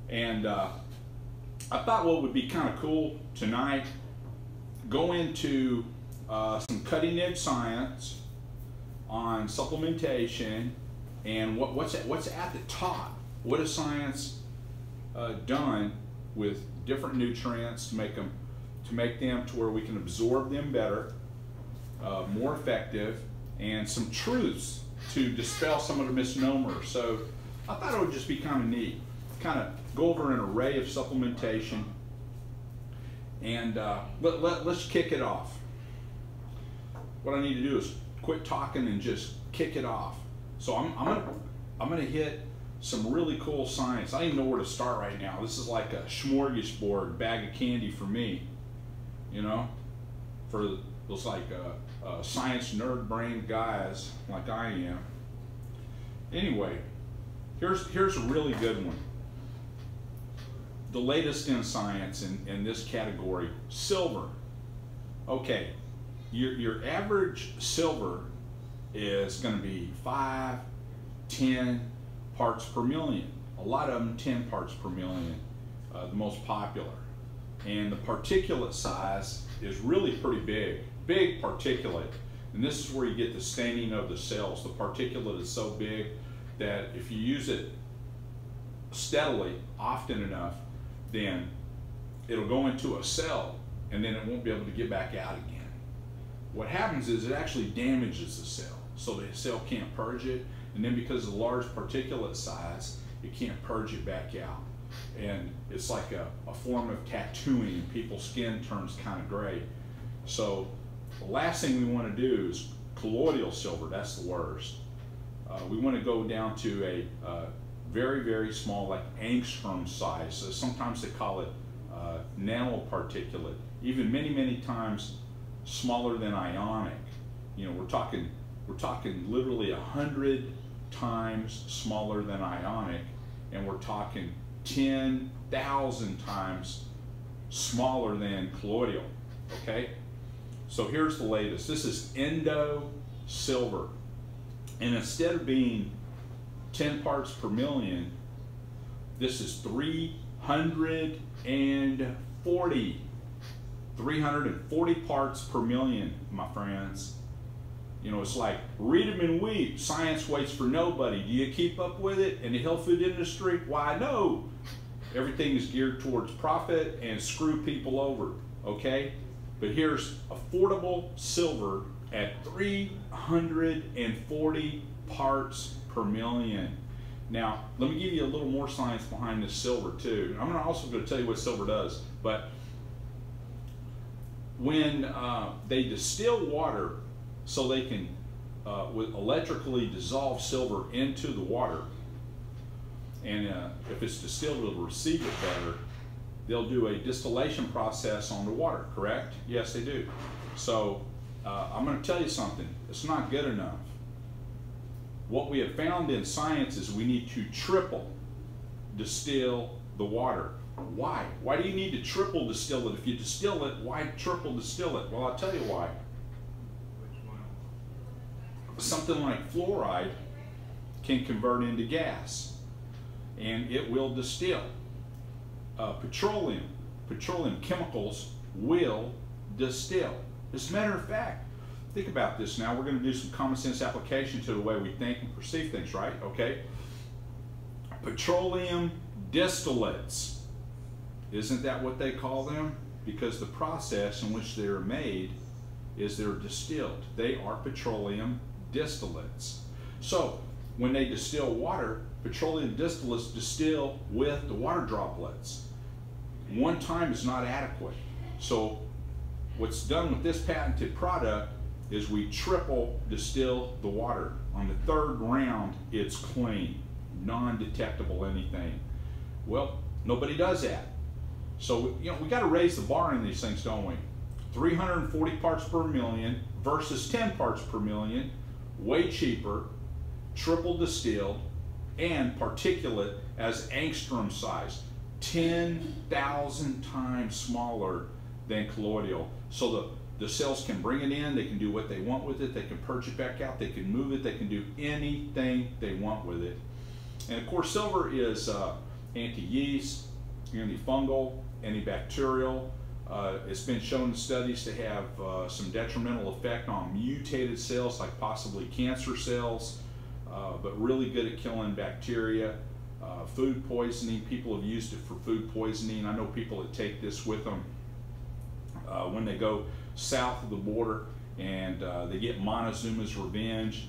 And I thought what would be kind of cool tonight, go into some cutting edge science on supplementation and what's at the top. What has science done with different nutrients to make them to where we can absorb them better, more effective, and some truths to dispel some of the misnomers. So I thought it would just be kind of neat, kind of go over an array of supplementation, and let's kick it off. What I need to do is quit talking and just kick it off. So I'm gonna hit some really cool science. I don't even know where to start right now. This is like a smorgasbord bag of candy for me, you know, for those like science nerd brain guys like I am. Anyway, here's a really good one. The latest in science in this category, silver. Okay, your average silver is going to be 5, 10 parts per million. A lot of them 10 parts per million, the most popular. And the particulate size is really pretty big particulate. And this is where you get the staining of the cells. The particulate is so big that if you use it steadily, often enough, then it'll go into a cell and then it won't be able to get back out again. What happens is it actually damages the cell, so the cell can't purge it, and then because of the large particulate size, it can't purge it back out. And it's like a form of tattooing. People's skin turns kind of gray. So the last thing we want to do is colloidal silver. That's the worst. We want to go down to a very, very small, like angstrom size. So sometimes they call it nanoparticulate, even many, many times smaller than ionic. You know, we're talking literally 100 times smaller than ionic, and we're talking 10,000 times smaller than colloidal. Okay, so here's the latest. This is Endo Silver, and instead of being 10 parts per million, this is 340 parts per million, my friends. You know, it's like read them and weep. Science waits for nobody. Do you keep up with it in the health food industry? Why, no. Everything is geared towards profit and screw people over, okay? But here's affordable silver at 340 parts per million. Now, let me give you a little more science behind this silver too. I'm also going to tell you what silver does, but when they distill water so they can electrically dissolve silver into the water, and if it's distilled, it'll receive it better. They'll do a distillation process on the water, correct? Yes, they do. So I'm going to tell you something. It's not good enough. What we have found in science is we need to triple distill the water. Why? Why do you need to triple distill it? If you distill it, why triple distill it? Well, I'll tell you why. Something like fluoride can convert into gas, and it will distill. Petroleum chemicals will distill. As a matter of fact, think about this now. We're going to do some common sense application to the way we think and perceive things, right? Okay. Petroleum distillates. Isn't that what they call them? Because the process in which they're made is they're distilled. They are petroleum distillates. So when they distill water, petroleum distillates distill with the water droplets. One time is not adequate. So what's done with this patented product is we triple distill the water. On the third round, it's clean, non-detectable anything. Well, nobody does that. So, you know, we got to raise the bar in these things, don't we? 340 parts per million versus 10 parts per million, way cheaper, triple distilled, and particulate as angstrom size, 10,000 times smaller than colloidal. So the cells can bring it in, they can do what they want with it, they can purge it back out, they can move it, they can do anything they want with it. And of course, silver is anti-yeast, antifungal, antibacterial. It's been shown in studies to have some detrimental effect on mutated cells, like possibly cancer cells, but really good at killing bacteria. Food poisoning, people have used it for food poisoning. I know people that take this with them when they go south of the border and they get Montezuma's Revenge.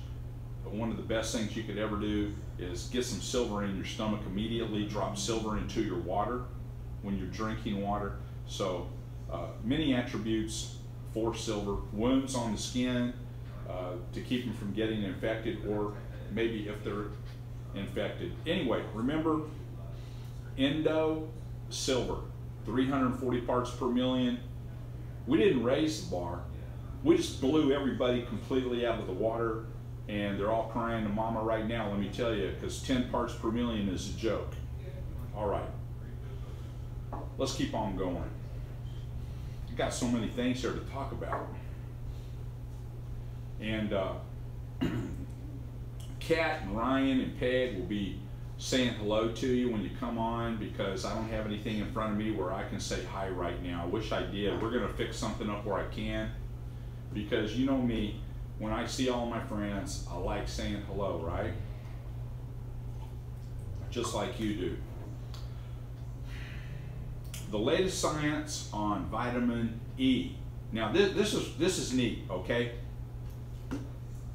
One of the best things you could ever do is get some silver in your stomach immediately, drop silver into your water when you're drinking water. So many attributes for silver. Wounds on the skin to keep them from getting infected, or maybe if they're infected. Anyway, remember, Endo silver, 340 parts per million. We didn't raise the bar. We just blew everybody completely out of the water, and they're all crying to mama right now, let me tell you, because 10 parts per million is a joke. All right, let's keep on going. We've got so many things here to talk about. And Kat and Ryan and Peg will be saying hello to you when you come on, because I don't have anything in front of me where I can say hi right now. I wish I did. We're going to fix something up where I can, because you know me, when I see all my friends, I like saying hello, right? Just like you do. The latest science on vitamin E. Now this is neat, okay?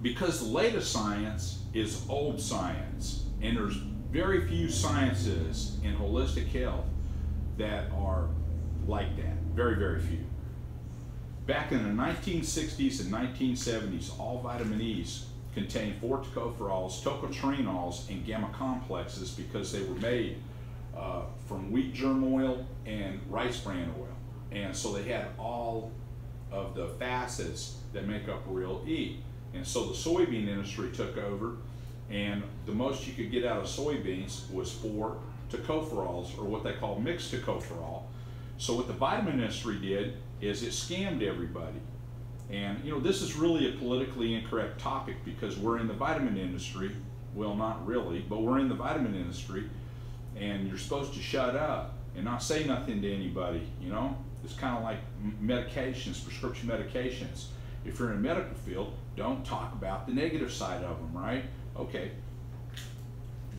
Because the latest science is old science, and there's very few sciences in holistic health that are like that. Very, very few. Back in the 1960s and 1970s, all vitamin E's contained 4 tocopherols, tocotrienols, and gamma complexes, because they were made from wheat germ oil and rice bran oil. And so they had all of the facets that make up real E. And so the soybean industry took over, and the most you could get out of soybeans was 4 tocopherols, or what they call mixed tocopherol. So what the vitamin industry did is it scammed everybody. And you know, this is really a politically incorrect topic, because we're in the vitamin industry. Well, not really, but we're in the vitamin industry, and you're supposed to shut up and not say nothing to anybody, you know? It's kind of like medications, prescription medications. If you're in a medical field, don't talk about the negative side of them, right? Okay.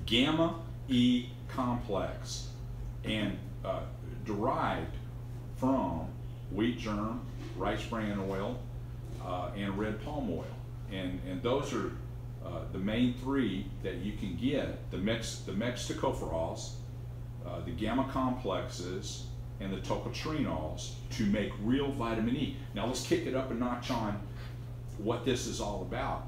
Gamma E complex, and derived from wheat germ, rice bran oil, and red palm oil. And those are the main 3 that you can get: the mixed tocopherols, the gamma complexes, and the tocotrienols, to make real vitamin E. Now let's kick it up a notch on what this is all about.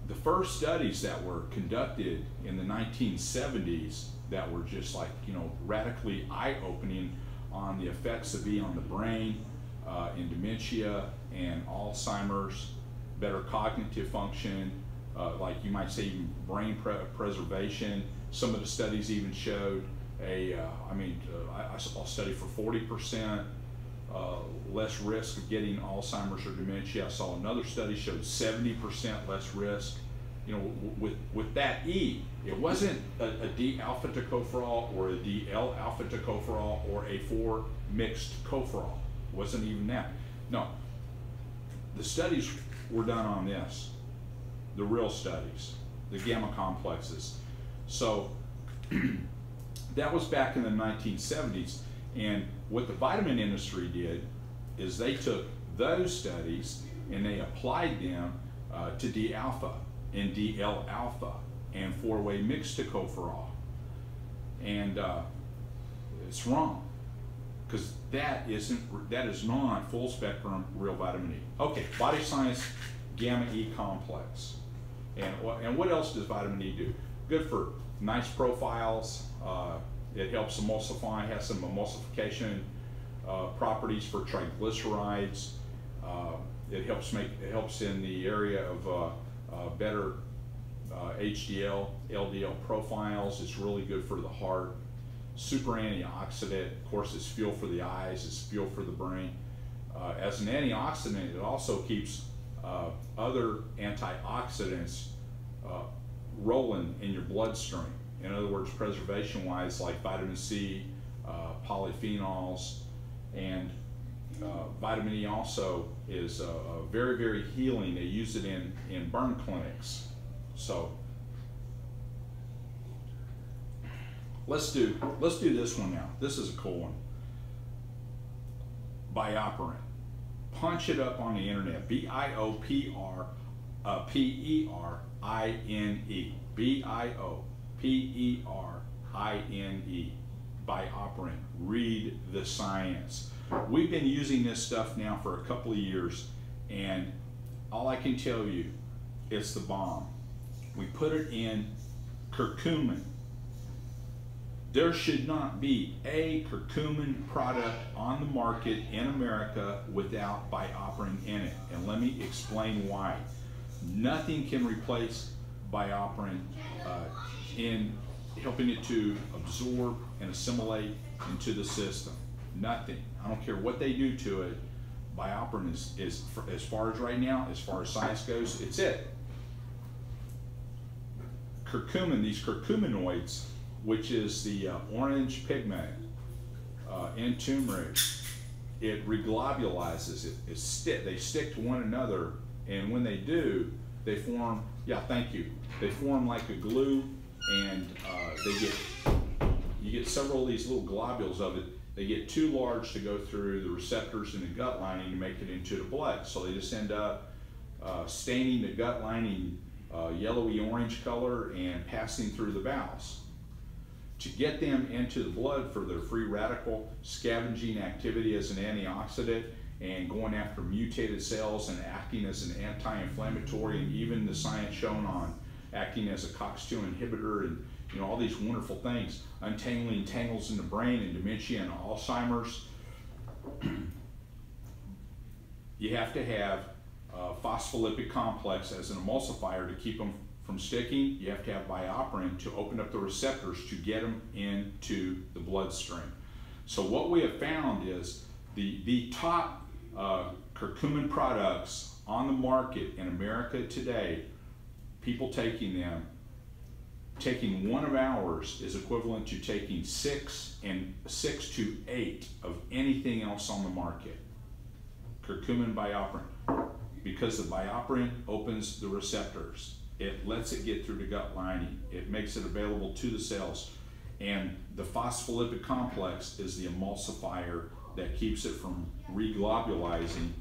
The first studies that were conducted in the 1970s that were just like, you know, radically eye-opening on the effects of E on the brain, in dementia and Alzheimer's, better cognitive function, like you might say even brain preservation. Some of the studies even showed I saw a study for 40% less risk of getting Alzheimer's or dementia. I saw another study showed 70% less risk. You know, with that E, it wasn't a D alpha tocopherol or a D L alpha tocopherol or a 4 mixed tocopherol. It wasn't even that. No, the studies were done on this, the real studies, the gamma complexes. So that was back in the 1970s, and what the vitamin industry did is they took those studies and they applied them to D alpha and DL alpha and 4-way mixed tocopherol, and it's wrong, because that is not full spectrum real vitamin E. Okay, Body Science Gamma E complex, and what else does vitamin E do? Good for nice profiles. It helps emulsify, has some emulsification properties for triglycerides. It helps in the area of better HDL, LDL profiles. It's really good for the heart. Super antioxidant. Of course, it's fuel for the eyes. It's fuel for the brain. As an antioxidant, it also keeps other antioxidants rolling in your bloodstream. In other words, preservation-wise, like vitamin C, polyphenols, and vitamin E also is very, very healing. They use it in burn clinics. So let's do this one now. This is a cool one. BioPerine. Punch it up on the internet. BioPerine. BioPerine. BioPerine. Read the science. We've been using this stuff now for a couple of years, and all I can tell you, it's the bomb. We put it in curcumin. There should not be a curcumin product on the market in America without BioPerine in it, and let me explain why. Nothing can replace BioPerine in helping it to absorb and assimilate into the system. Nothing. I don't care what they do to it. BioPerine is as far as right now, as far as science goes, it's it. Curcumin, these curcuminoids, which is the orange pigment in turmeric, it reglobulizes it. They stick to one another, and when they do, they form. Yeah, thank you. They form like a glue, and you get several of these little globules of it. They get too large to go through the receptors in the gut lining to make it into the blood. So they just end up staining the gut lining yellowy orange color and passing through the bowels. To get them into the blood for their free radical scavenging activity as an antioxidant and going after mutated cells and acting as an anti-inflammatory, and even the science shown on acting as a COX-2 inhibitor, and all these wonderful things, untangling tangles in the brain and dementia and Alzheimer's. You have to have a phospholipid complex as an emulsifier to keep them from sticking. You have to have BioPerine to open up the receptors to get them into the bloodstream. So what we have found is the top curcumin products on the market in America today, people taking them, taking one of ours is equivalent to taking 6 to 8 of anything else on the market. Curcumin, BioPerine, because the BioPerine opens the receptors. It lets it get through the gut lining. It makes it available to the cells. And the phospholipid complex is the emulsifier that keeps it from reglobulizing.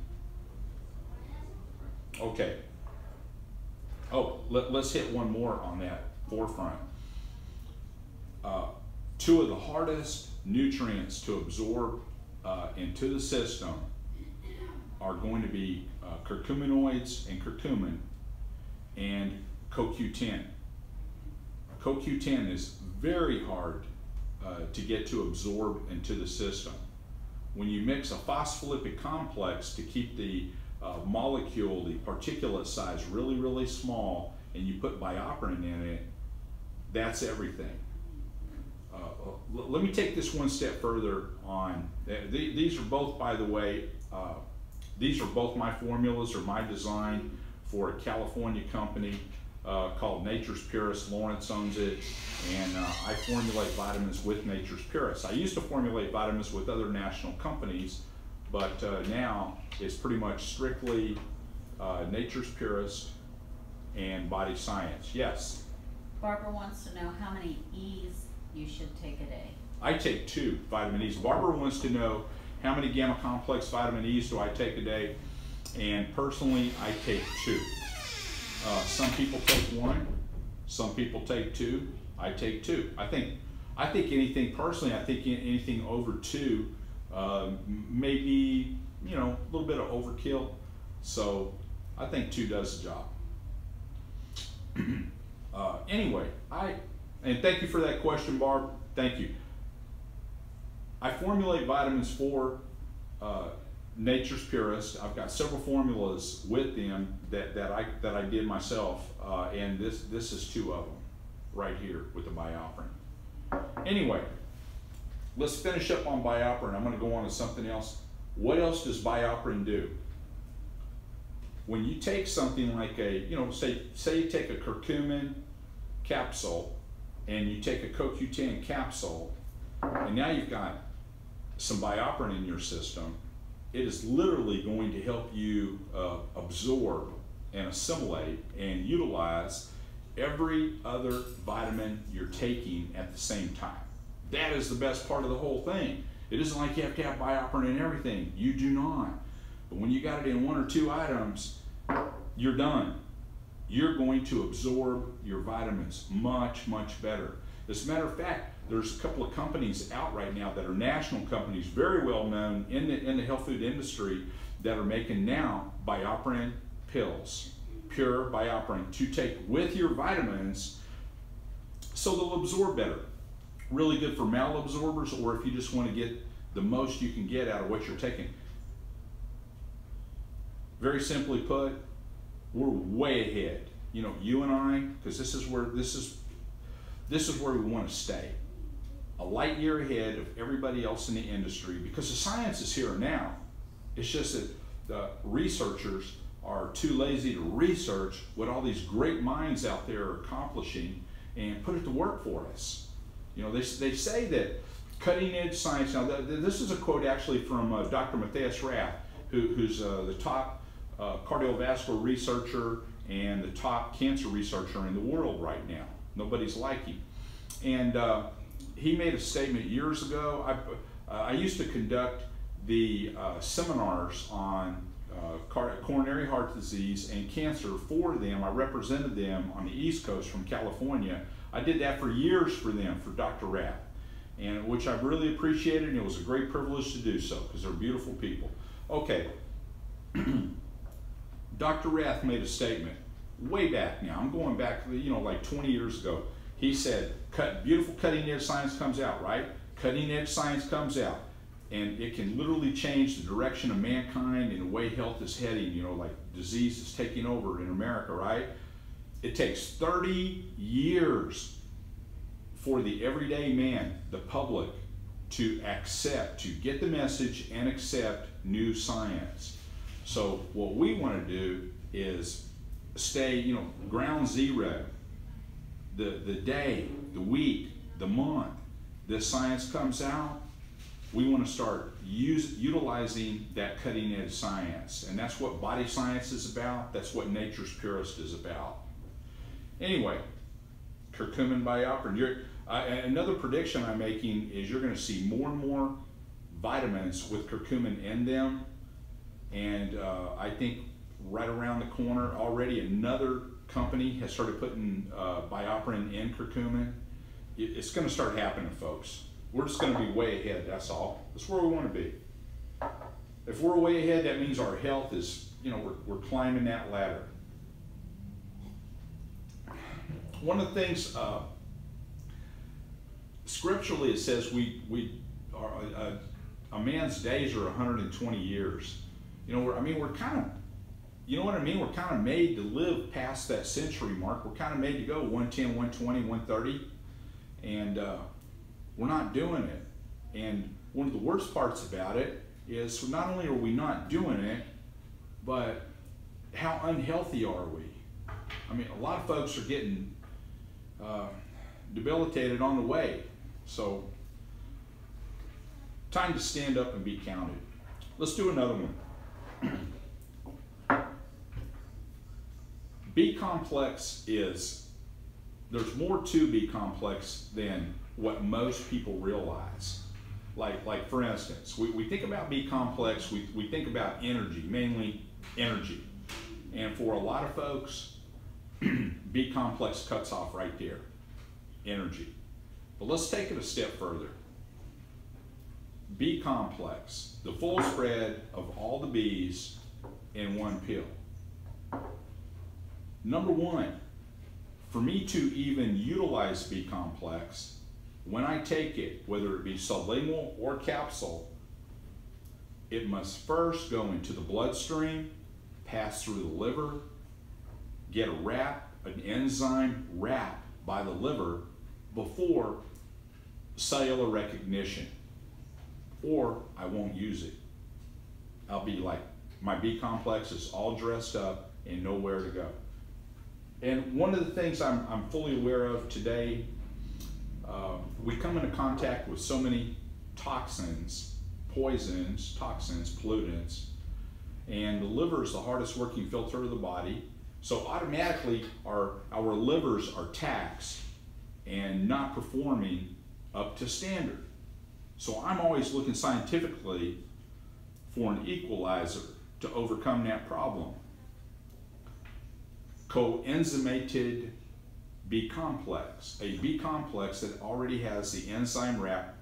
Okay. Oh, let's hit one more on that forefront. 2 of the hardest nutrients to absorb into the system are going to be curcuminoids and curcumin and CoQ10. CoQ10 is very hard to get to absorb into the system. When you mix a phospholipid complex to keep the molecule, the particulate size really, really small, and you put BioPerine in it, that's everything. Let me take this one step further on. These are both, by the way, these are both my formulas or my design for a California company called Nature's Purist. Lawrence owns it, and I formulate vitamins with Nature's Purist. I used to formulate vitamins with other national companies, but now it's pretty much strictly Nature's Purist and Body Science. Yes? Barbara wants to know how many E's you should take a day. I take 2 vitamin E's. Barbara wants to know how many gamma complex vitamin E's do I take a day, and personally I take 2. Some people take 1, some people take 2. I take 2. I think anything, personally, I think anything over 2 maybe, a little bit of overkill. So I think 2 does the job. Anyway, and thank you for that question, Barb. Thank you. I formulate vitamins for Nature's Purist. I've got several formulas with them that I did myself, and this is 2 of them right here with the BioPerine. Anyway, let's finish up on BioPerine. I'm going to go on to something else. What else does BioPerine do? When you take something like a, say you take a curcumin capsule and you take a CoQ10 capsule, and now you've got some BioPerine in your system, it is literally going to help you absorb and assimilate and utilize every other vitamin you're taking at the same time. That is the best part of the whole thing. It isn't like you have to have BioPerine in everything. You do not. But when you got it in 1 or 2 items, you're done. You're going to absorb your vitamins much, much better. As a matter of fact, there's a couple of companies out right now that are national companies, very well known in the health food industry, that are making now BioPerine pills, pure BioPerine, to take with your vitamins so they'll absorb better. Really good for malabsorbers, or if you just want to get the most you can get out of what you're taking. Very simply put, we're way ahead. You know, you and I, because this is where we want to stay. A light year ahead of everybody else in the industry, because the science is here now. It's just that the researchers are too lazy to research what all these great minds out there are accomplishing and put it to work for us. You know, they say that cutting edge science, now this is a quote actually from Dr. Matthias Rath, who's the top cardiovascular researcher and the top cancer researcher in the world right now. Nobody's like him. And he made a statement years ago. I used to conduct the seminars on coronary heart disease and cancer for them. I represented them on the East Coast from California. I did that for years for them, for Dr. Rath, and which I've really appreciated, and it was a great privilege to do so because they're beautiful people. Okay, Dr. Rath made a statement way back now. I'm going back, you know, like 20 years ago. He said, beautiful cutting edge science comes out, right? Cutting edge science comes out, and it can literally change the direction of mankind and the way health is heading, you know, like disease is taking over in America, right? It takes 30 years for the everyday man, the public, to accept, to get the message and accept new science. So what we want to do is stay, you know, ground zero. The day, the week, the month, this science comes out, we want to start utilizing that cutting edge science. And that's what Body Science is about. That's what Nature's Purest is about. Anyway, curcumin BioPerine. Another prediction I'm making is you're going to see more and more vitamins with curcumin in them. And I think right around the corner already another company has started putting BioPerine in curcumin. It's going to start happening, folks. We're just going to be way ahead, that's all. That's where we want to be. If we're way ahead, that means our health is, you know, we're climbing that ladder. One of the things, scripturally it says a man's days are 120 years. You know, we're kind of, you know what I mean? We're kind of made to live past that century mark. We're kind of made to go 110, 120, 130, and we're not doing it. And one of the worst parts about it is not only are we not doing it, but how unhealthy are we? I mean, a lot of folks are getting debilitated on the way. So, time to stand up and be counted. Let's do another one. B-complex is, there's more to B-complex than what most people realize. Like for instance, we think about B-complex, we think about energy, mainly energy. And for a lot of folks, B-complex cuts off right there, energy. But let's take it a step further. B-complex, the full spread of all the B's in one pill. Number one, for me to even utilize B-complex, when I take it, whether it be sublingual or capsule, it must first go into the bloodstream, pass through the liver, get a wrap, an enzyme wrap by the liver before cellular recognition, or I won't use it. I'll be like, my B-complex is all dressed up and nowhere to go. And one of the things I'm fully aware of today we come into contact with so many toxins, poisons, toxins, pollutants, and the liver is the hardest working filter of the body. So automatically our livers are taxed and not performing up to standard. So I'm always looking scientifically for an equalizer to overcome that problem. Coenzymated B complex, a B complex that already has the enzyme wrap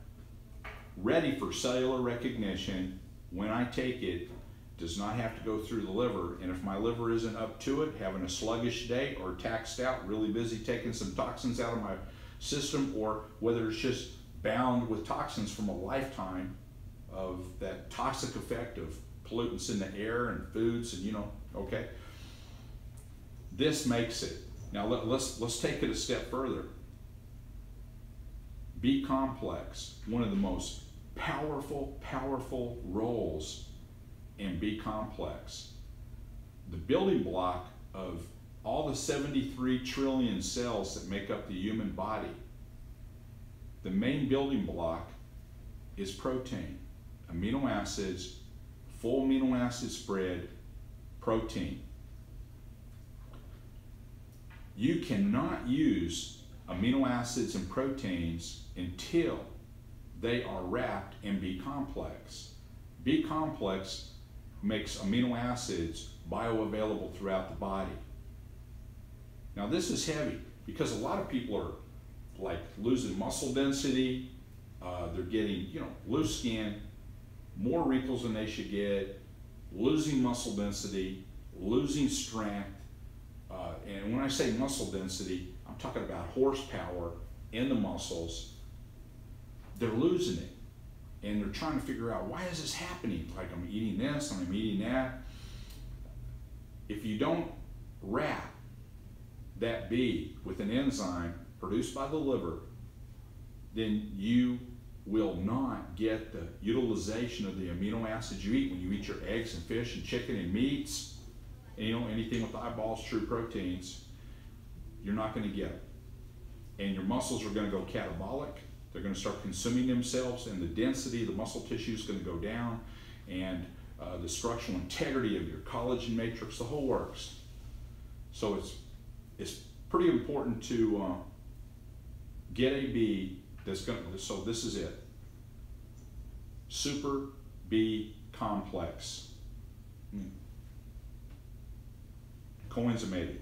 ready for cellular recognition when I take it, does not have to go through the liver. And if my liver isn't up to it, having a sluggish day or taxed out, really busy taking some toxins out of my system, or whether it's just bound with toxins from a lifetime of that toxic effect of pollutants in the air and foods and, you know, okay. This makes it. Now let's take it a step further. B complex, one of the most powerful roles in B complex. The building block of all the 73 trillion cells that make up the human body. The main building block is protein, amino acids, full amino acid spread, protein. You cannot use amino acids and proteins until they are wrapped in B complex. B complex makes amino acids bioavailable throughout the body. Now this is heavy because a lot of people are like losing muscle density, they're getting, you know, loose skin, more wrinkles than they should get, losing muscle density, losing strength, and when I say muscle density, I'm talking about horsepower in the muscles. They're losing it, and they're trying to figure out, why is this happening? Like, I'm eating this and I'm eating that. If you don't wrap that B with an enzyme produced by the liver, then you will not get the utilization of the amino acids you eat when you eat your eggs and fish and chicken and meats, and, you know, anything with eyeballs, true proteins. You're not going to get it. And your muscles are going to go catabolic. They're going to start consuming themselves, and the density of the muscle tissue is going to go down, and the structural integrity of your collagen matrix, the whole works. So it's pretty important to get a B that's going to, so this is it. Super B complex. Coenzymated.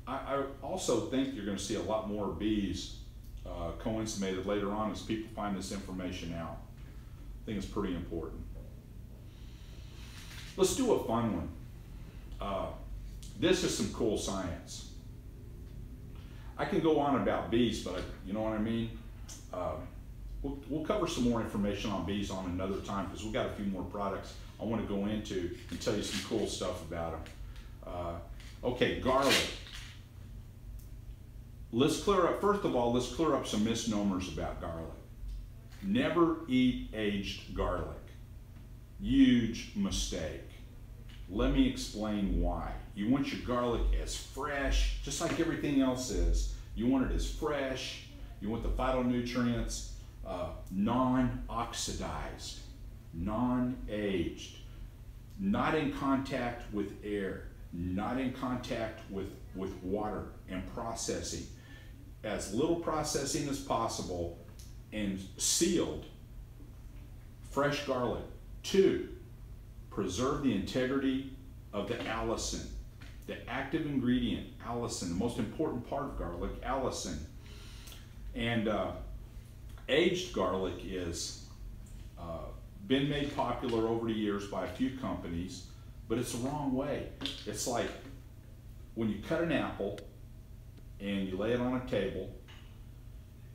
I also think you're going to see a lot more Bs coenzymated later on as people find this information out. I think it's pretty important. Let's do a fun one. This is some cool science. I can go on about bees, but you know what I mean? We'll cover some more information on bees on another time because we've got a few more products I want to go into and tell you some cool stuff about them. Okay, garlic. Let's clear up, first of all, let's clear up some misnomers about garlic. Never eat aged garlic. Huge mistake. Let me explain why. You want your garlic as fresh, just like everything else is. You want it as fresh. You want the phytonutrients non-oxidized, non-aged, not in contact with air, not in contact with water and processing. As little processing as possible, and sealed. Fresh garlic. 2, preserve the integrity of the allicin, the active ingredient, allicin, the most important part of garlic, allicin. And aged garlic is been made popular over the years by a few companies, but it's the wrong way. It's like when you cut an apple and you lay it on a table,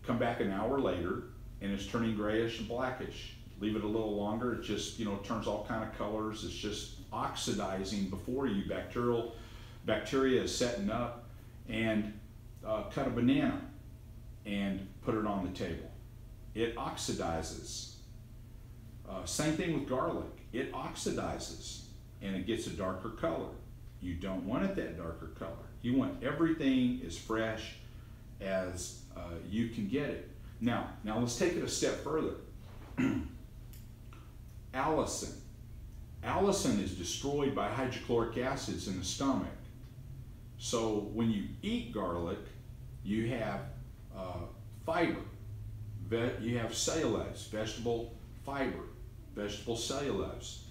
come back an hour later and it's turning grayish and blackish. Leave it a little longer, it just, you know, turns all kind of colors. It's just oxidizing before you. Bacteria is setting up. And cut a banana and put it on the table. It oxidizes. Same thing with garlic. It oxidizes and it gets a darker color. You don't want it that darker color. You want everything as fresh as you can get it. Now let's take it a step further. Allicin. Allicin is destroyed by hydrochloric acids in the stomach. So when you eat garlic, you have fiber. You have cellulose, vegetable fiber, vegetable cellulose.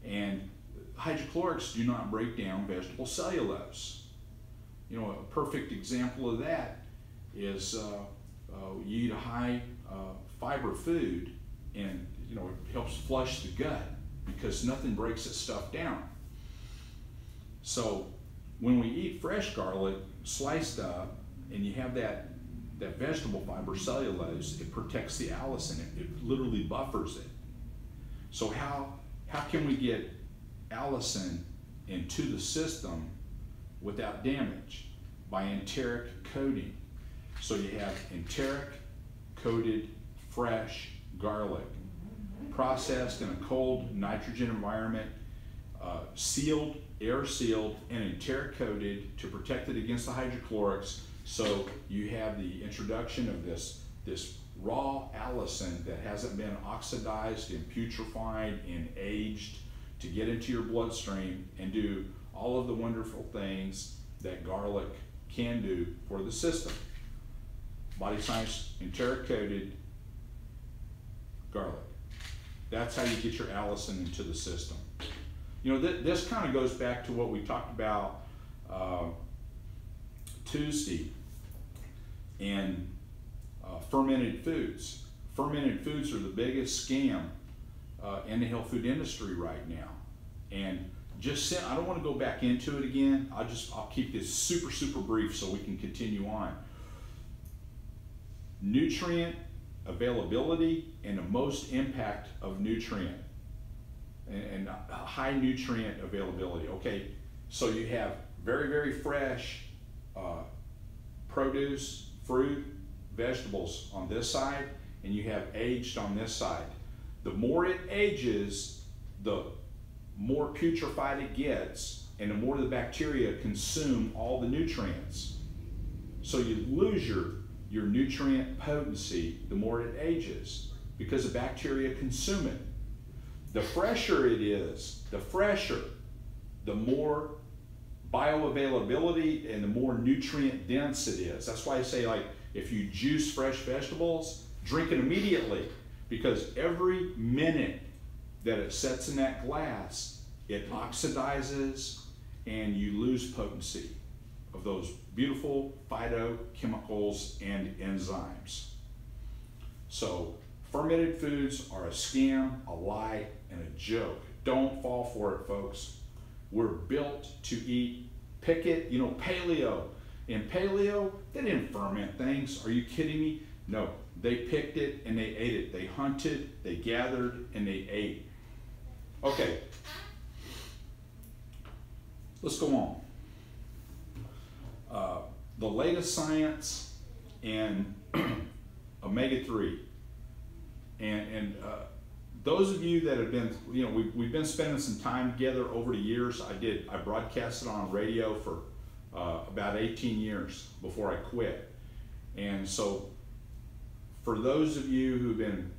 And hydrochlorics do not break down vegetable cellulose. You know, a perfect example of that is you eat a high fiber food, and you know, it helps flush the gut because nothing breaks this stuff down. So when we eat fresh garlic sliced up and you have that vegetable fiber cellulose, it protects the allicin. It literally buffers it. So how can we get allicin into the system without damage? By enteric coating. So you have enteric coated fresh garlic, processed in a cold nitrogen environment, sealed, air sealed, and enteric coated to protect it against the hydrochlorics. So you have the introduction of this raw allicin that hasn't been oxidized and putrefied and aged to get into your bloodstream and do all of the wonderful things that garlic can do for the system. Body Science enteric coated garlic. That's how you get your allicin into the system. You know, this kind of goes back to what we talked about Tuesday and fermented foods. Fermented foods are the biggest scam in the health food industry right now. And I don't want to go back into it again. I'll keep this super brief so we can continue on. Nutrient availability and the most impact of nutrient and high nutrient availability. Okay, so you have very fresh produce, fruit, vegetables on this side, and you have aged on this side. The more it ages, the more putrefied it gets, and the more the bacteria consume all the nutrients. So you lose your nutrient potency the more it ages because the bacteria consume it. The fresher it is, the more bioavailability and the more nutrient dense it is. That's why I say, like, if you juice fresh vegetables, drink it immediately, because every minute that it sits in that glass, it oxidizes and you lose potency of those beautiful phytochemicals and enzymes. So fermented foods are a scam, a lie, and a joke. Don't fall for it, folks. We're built to eat, pick it, you know, paleo. In paleo, they didn't ferment things. Are you kidding me? No, they picked it and they ate it. They hunted, they gathered, and they ate. Okay, let's go on. The latest science in omega-3, and those of you that have been, you know, we've been spending some time together over the years. I broadcasted on radio for about 18 years before I quit. And so for those of you who've been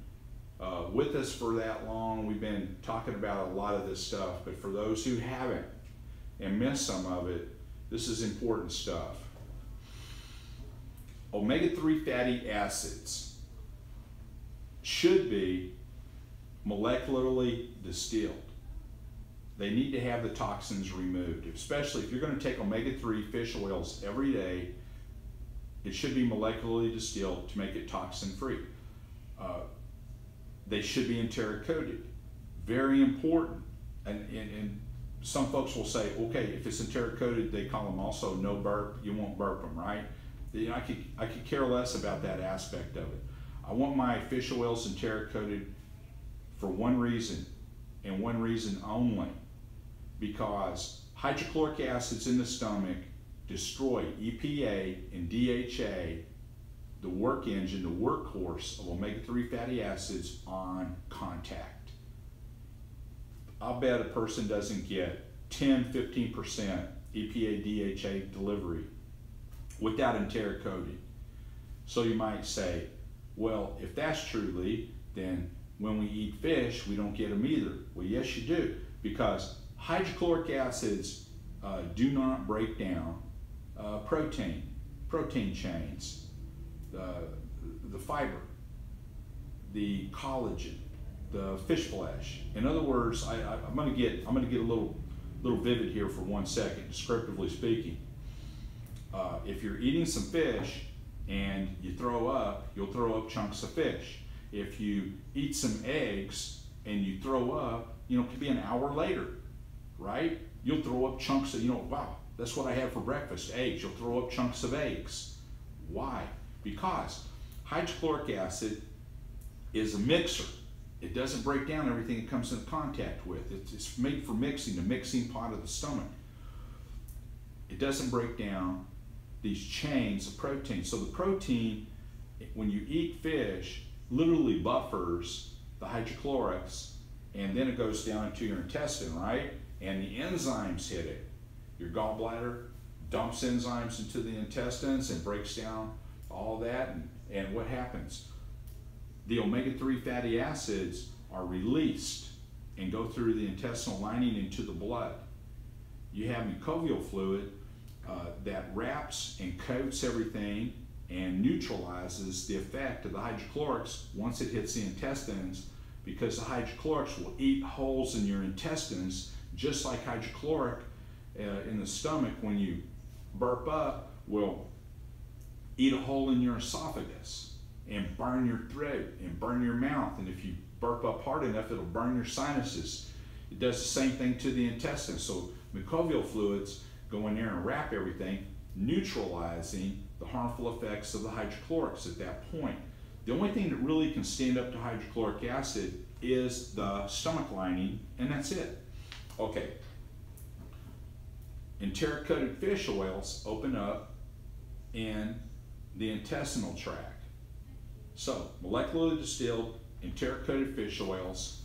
with us for that long, we've been talking about a lot of this stuff, but for those who haven't and missed some of it, this is important stuff. Omega-3 fatty acids should be molecularly distilled. They need to have the toxins removed, especially if you're going to take omega-3 fish oils every day. It should be molecularly distilled to make it toxin-free. They should be enteric coated. Very important. And some folks will say, okay, if it's enteric coated, they call them also no burp. You won't burp them, right? I could care less about that aspect of it. I want my fish oils enteric coated for one reason, and one reason only, because hydrochloric acids in the stomach destroy EPA and DHA, the work engine, the workhorse of omega-3 fatty acids on contact. I'll bet a person doesn't get 10-15% EPA DHA delivery without enteric coating. So you might say, well, if that's true, Lee, then when we eat fish, we don't get them either. Well, yes, you do, because hydrochloric acids do not break down protein chains, the fiber, the collagen, the fish flesh. In other words, I'm going to get a little vivid here for 1 second, descriptively speaking. If you're eating some fish and you throw up, you'll throw up chunks of fish. If you eat some eggs and you throw up, it could be an hour later, right? You'll throw up chunks of, wow, that's what I had for breakfast, eggs. You'll throw up chunks of eggs. Why? Because hydrochloric acid is a mixer. It doesn't break down everything it comes into contact with. It's made for mixing, the mixing pot of the stomach. It doesn't break down these chains of protein. So the protein, when you eat fish, literally buffers the hydrochlorics, and then it goes down into your intestine, right? And the enzymes hit it. Your gallbladder dumps enzymes into the intestines and breaks down all that, and what happens? The omega-3 fatty acids are released and go through the intestinal lining into the blood. You have mucovial fluid that wraps and coats everything and neutralizes the effect of the hydrochlorics once it hits the intestines, because the hydrochlorics will eat holes in your intestines, just like hydrochloric in the stomach, when you burp up, will eat a hole in your esophagus and burn your throat and burn your mouth. And if you burp up hard enough, it'll burn your sinuses. It does the same thing to the intestines. So mucovial fluids go in there and wrap everything, neutralizing the harmful effects of the hydrochlorics at that point. The only thing that really can stand up to hydrochloric acid is the stomach lining, and that's it. Okay. Enteric-coated fish oils open up in the intestinal tract. So, molecularly distilled enteric-coated fish oils.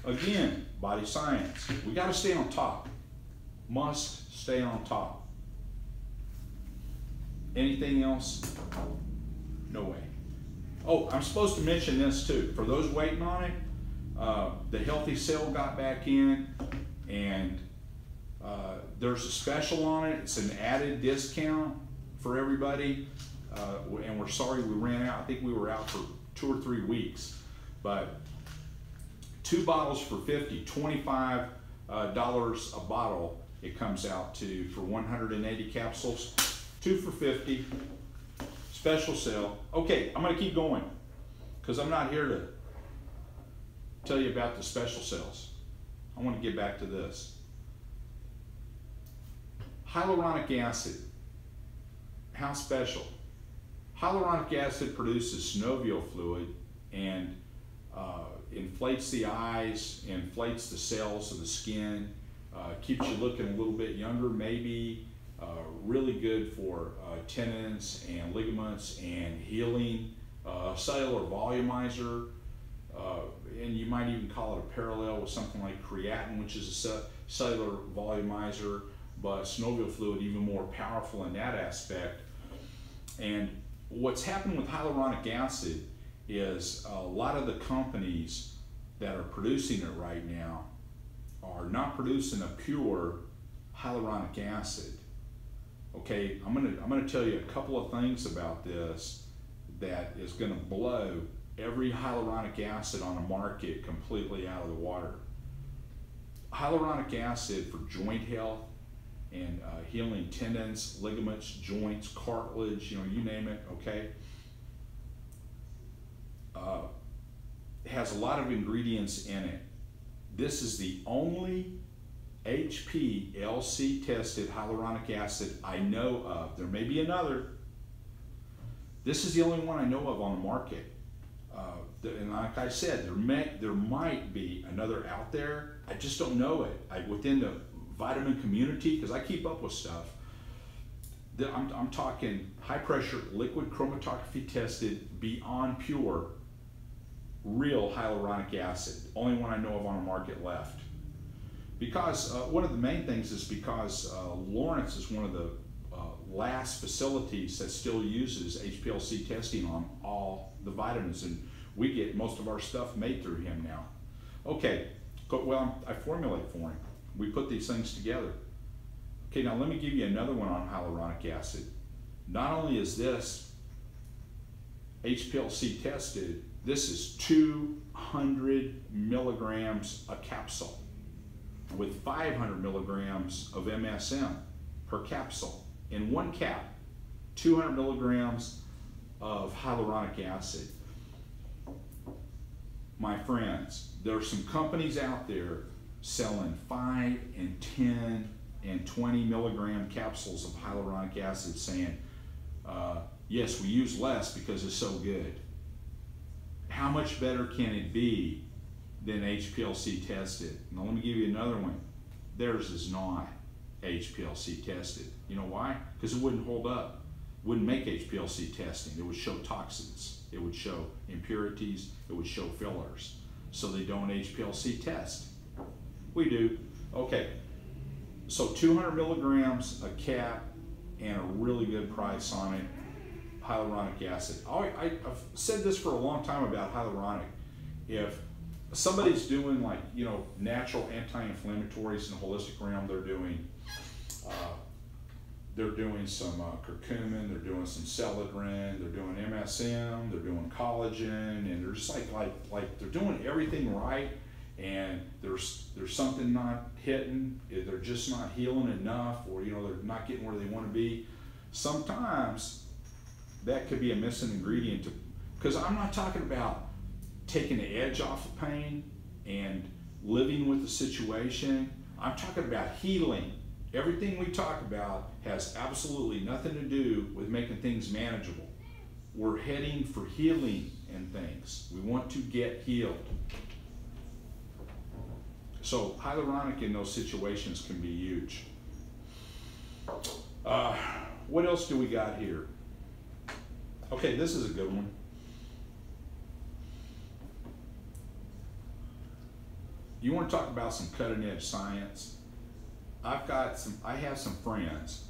Again, body science. We got to stay on top. Must stay on top. Anything else? No way. Oh, I'm supposed to mention this too. For those waiting on it, the Healthy Cell got back in, and there's a special on it. It's an added discount for everybody, and we're sorry we ran out. I think we were out for 2 or 3 weeks, but 2 bottles for $50, $25 a bottle. It comes out to for 180 capsules. 2 for $50. Special sale. Okay, I'm going to keep going because I'm not here to tell you about the special sales. I want to get back to this. Hyaluronic acid. How special? Hyaluronic acid produces synovial fluid and inflates the eyes, inflates the cells of the skin, keeps you looking a little bit younger, maybe. Really good for tendons and ligaments and healing, cellular volumizer, and you might even call it a parallel with something like creatinine, which is a cellular volumizer, but synovial fluid even more powerful in that aspect. And what's happened with hyaluronic acid is a lot of the companies that are producing it right now are not producing a pure hyaluronic acid. Okay, I'm gonna tell you a couple of things about this that is gonna blow every hyaluronic acid on the market completely out of the water. Hyaluronic acid for joint health and healing tendons, ligaments, joints, cartilage, you name it, okay? It has a lot of ingredients in it. This is the only HPLC tested hyaluronic acid I know of. There may be another. This is the only one I know of on the market. And like I said, there might be another out there. I just don't know it. Within the vitamin community, because I keep up with stuff, I'm talking high pressure liquid chromatography tested, beyond pure, real hyaluronic acid. Only one I know of on the market left. Because one of the main things is because Lawrence is one of the last facilities that still uses HPLC testing on all the vitamins, and we get most of our stuff made through him now. Okay, well, I formulate for him. We put these things together. Okay, now let me give you another one on hyaluronic acid. Not only is this HPLC tested, this is 200 milligrams a capsule with 500 milligrams of MSM per capsule. In one cap, 200 milligrams of hyaluronic acid. My friends, there are some companies out there selling 5 and 10 and 20 milligram capsules of hyaluronic acid saying, yes, we use less because it's so good. How much better can it be than HPLC tested? Now let me give you another one. Theirs is not HPLC tested. You know why? Because it wouldn't hold up. Wouldn't make HPLC testing. It would show toxins. It would show impurities. It would show fillers. So they don't HPLC test. We do. Okay. So 200 milligrams a cap and a really good price on it. Hyaluronic acid. I've said this for a long time about hyaluronic. If somebody's doing, like, you know, natural anti-inflammatories in the holistic realm, they're doing some curcumin, they're doing some celadrin, they're doing MSM, they're doing collagen, and they're just like they're doing everything right, and there's something not hitting, they're just not healing enough, or, you know, they're not getting where they want to be. Sometimes that could be a missing ingredient, because I'm not talking about taking the edge off of pain and living with the situation. I'm talking about healing. Everything we talk about has absolutely nothing to do with making things manageable. We're heading for healing and things. We want to get healed. So hyaluronic in those situations can be huge. What else do we got here? Okay, this is a good one. You want to talk about some cutting edge science? I have some friends,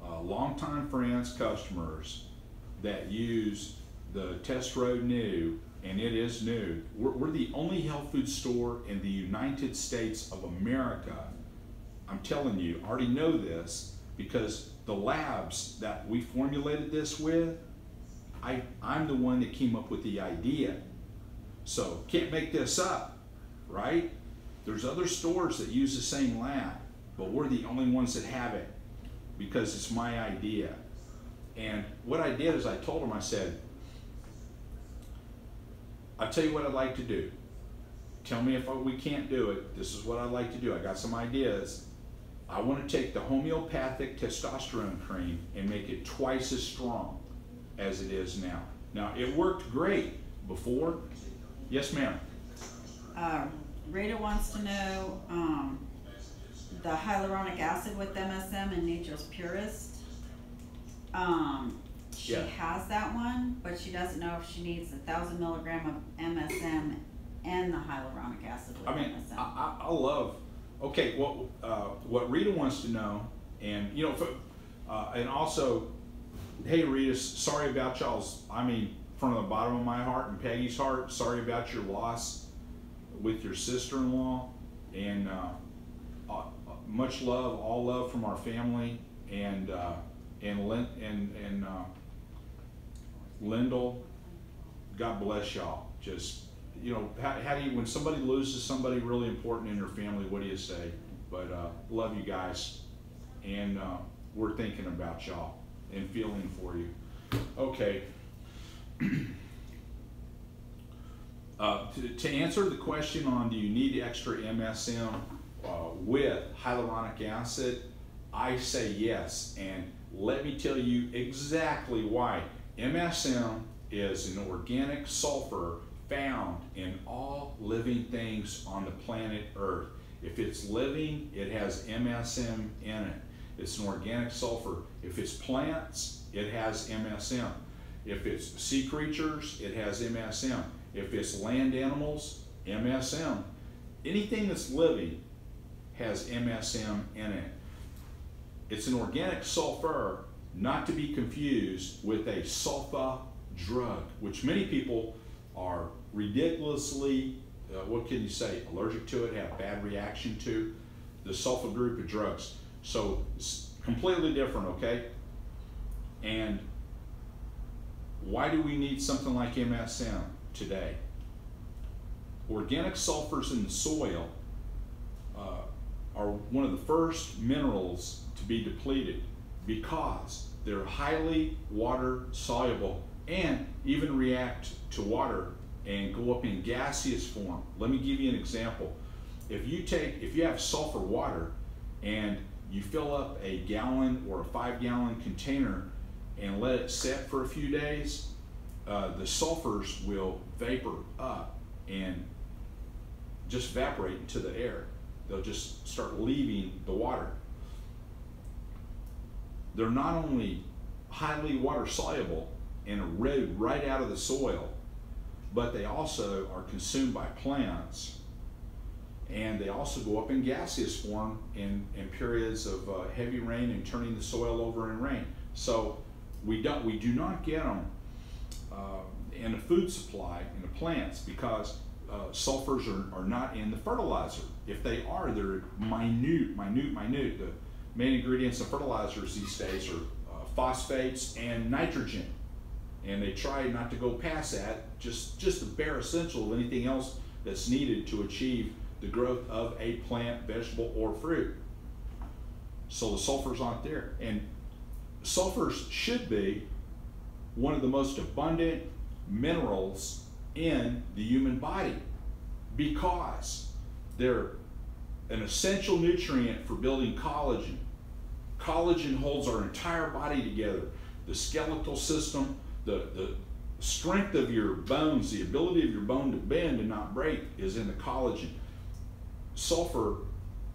longtime friends, customers that use the Testrode New, and it is new. We're the only health food store in the United States of America. I'm telling you, I already know this because the labs that we formulated this with, I'm the one that came up with the idea. So can't make this up, right? There's other stores that use the same lab, but we're the only ones that have it because it's my idea. And what I did is I told them, I said, I'll tell you what I'd like to do. Tell me if we can't do it. This is what I'd like to do. I got some ideas. I want to take the homeopathic testosterone cream and make it twice as strong as it is now. Now, it worked great before. Yes, ma'am. Rita wants to know the hyaluronic acid with MSM in Nature's Purest. She has that one, but she doesn't know if she needs 1,000 milligram of MSM and the hyaluronic acid with MSM. I love. Okay, well, what Rita wants to know, and you know, and also, hey Rita, sorry about y'all's. I mean, from the bottom of my heart and Peggy's heart, sorry about your loss with your sister-in-law, and much love, all love from our family, and Lyndall. God bless y'all. Just, you know, how do you, when somebody loses somebody really important in your family, what do you say? But love you guys, and we're thinking about y'all and feeling for you. Okay. To answer the question on do you need extra MSM with hyaluronic acid, I say yes, and let me tell you exactly why. MSM is an organic sulfur found in all living things on the planet Earth. If it's living, it has MSM in it. It's an organic sulfur. If it's plants, it has MSM. If it's sea creatures, it has MSM. If it's land animals, MSM. Anything that's living has MSM in it. It's an organic sulfur not to be confused with a sulfa drug, which many people are ridiculously, what can you say, allergic to it, have bad reaction to. The sulfa group of drugs. So it's completely different, okay? And why do we need something like MSM today? Organic sulfurs in the soil are one of the first minerals to be depleted because they're highly water soluble and even react to water and go up in gaseous form. Let me give you an example. If you have sulfur water and you fill up a gallon or a 5-gallon container and let it set for a few days, the sulfurs will vapor up and just evaporate into the air. They'll just start leaving the water. They're not only highly water soluble and erode right out of the soil, but they also are consumed by plants, and they also go up in gaseous form in periods of heavy rain and turning the soil over in rain. So we do not get them in the food supply in the plants because sulfurs are not in the fertilizer. If they are, they're minute. The main ingredients of fertilizers these days are phosphates and nitrogen, and they try not to go past that, just the bare essential of anything else that's needed to achieve the growth of a plant, vegetable, or fruit. So the sulfurs aren't there. And sulfurs should be one of the most abundant minerals in the human body because they're an essential nutrient for building collagen. Collagen holds our entire body together. The skeletal system, the strength of your bones, the ability of your bone to bend and not break is in the collagen. Sulfur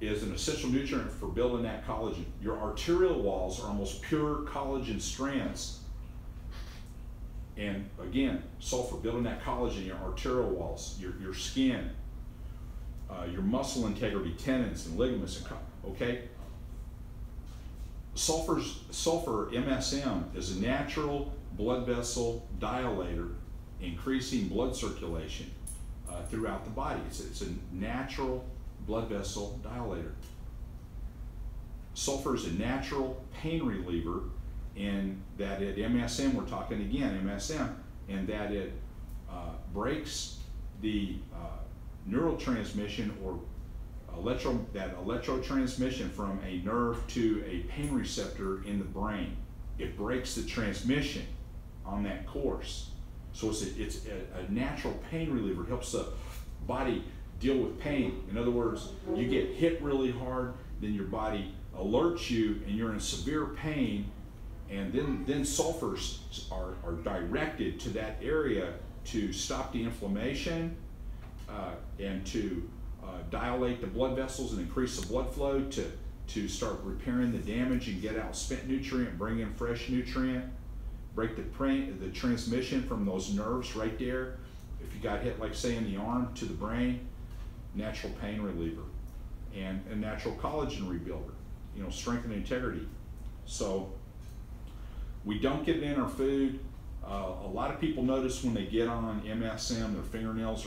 is an essential nutrient for building that collagen. Your arterial walls are almost pure collagen strands. And again, sulfur building that collagen, your arterial walls, your skin, your muscle integrity, tendons and ligaments, okay? Sulfur, MSM, is a natural blood vessel dilator, increasing blood circulation throughout the body. It's a natural blood vessel dilator. Sulfur is a natural pain reliever in that MSM, we're talking again, MSM, in that it breaks the neurotransmission or electrotransmission from a nerve to a pain receptor in the brain. It breaks the transmission on that course. So it's a natural pain reliever. It helps the body deal with pain. In other words, you get hit really hard, then your body alerts you and you're in severe pain, and then sulfurs are directed to that area to stop the inflammation and to dilate the blood vessels and increase the blood flow to start repairing the damage and get out spent nutrient, bring in fresh nutrient, break the transmission from those nerves right there. If you got hit, like say in the arm, to the brain, natural pain reliever and a natural collagen rebuilder, you know, strength and integrity. So we don't get it in our food. A lot of people notice when they get on MSM, their fingernails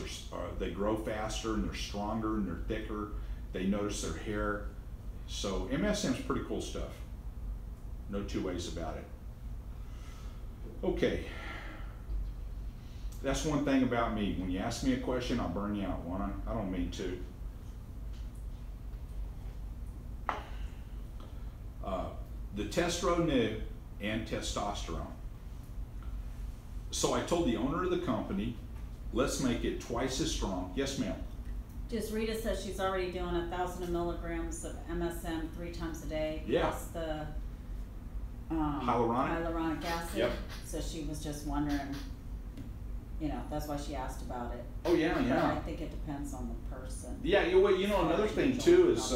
they grow faster and they're stronger and they're thicker. They notice their hair. So MSM is pretty cool stuff. No two ways about it. Okay. That's one thing about me. When you ask me a question, I'll burn you out. Why? I don't mean to. The Testro and testosterone. So I told the owner of the company, let's make it twice as strong. Yes, ma'am. Just Rita says she's already doing 1,000 milligrams of MSM 3 times a day. Yeah. Plus the hyaluronic acid. Yep. So she was just wondering, you know, that's why she asked about it. Oh yeah, But yeah. I think it depends on the person. Yeah, you know, another thing too is,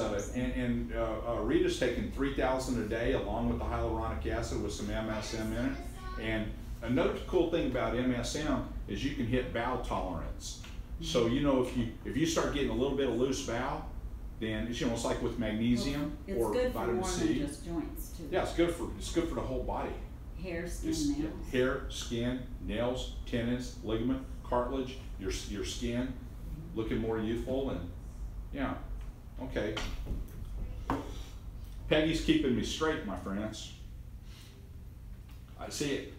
Rita's taking 3,000 a day along with the hyaluronic acid with some MSM in it. And another cool thing about MSM is you can hit bowel tolerance. So you know, if you start getting a little bit of loose bowel, then it's, you know, it's like with magnesium It's or good for vitamin more C. than just joints too. Yeah, it's good for the whole body. Hair, skin, It's nails. hair, skin, nails, tendons, ligament, cartilage, your skin looking more youthful, and yeah, okay. Peggy's keeping me straight, my friends. I see it.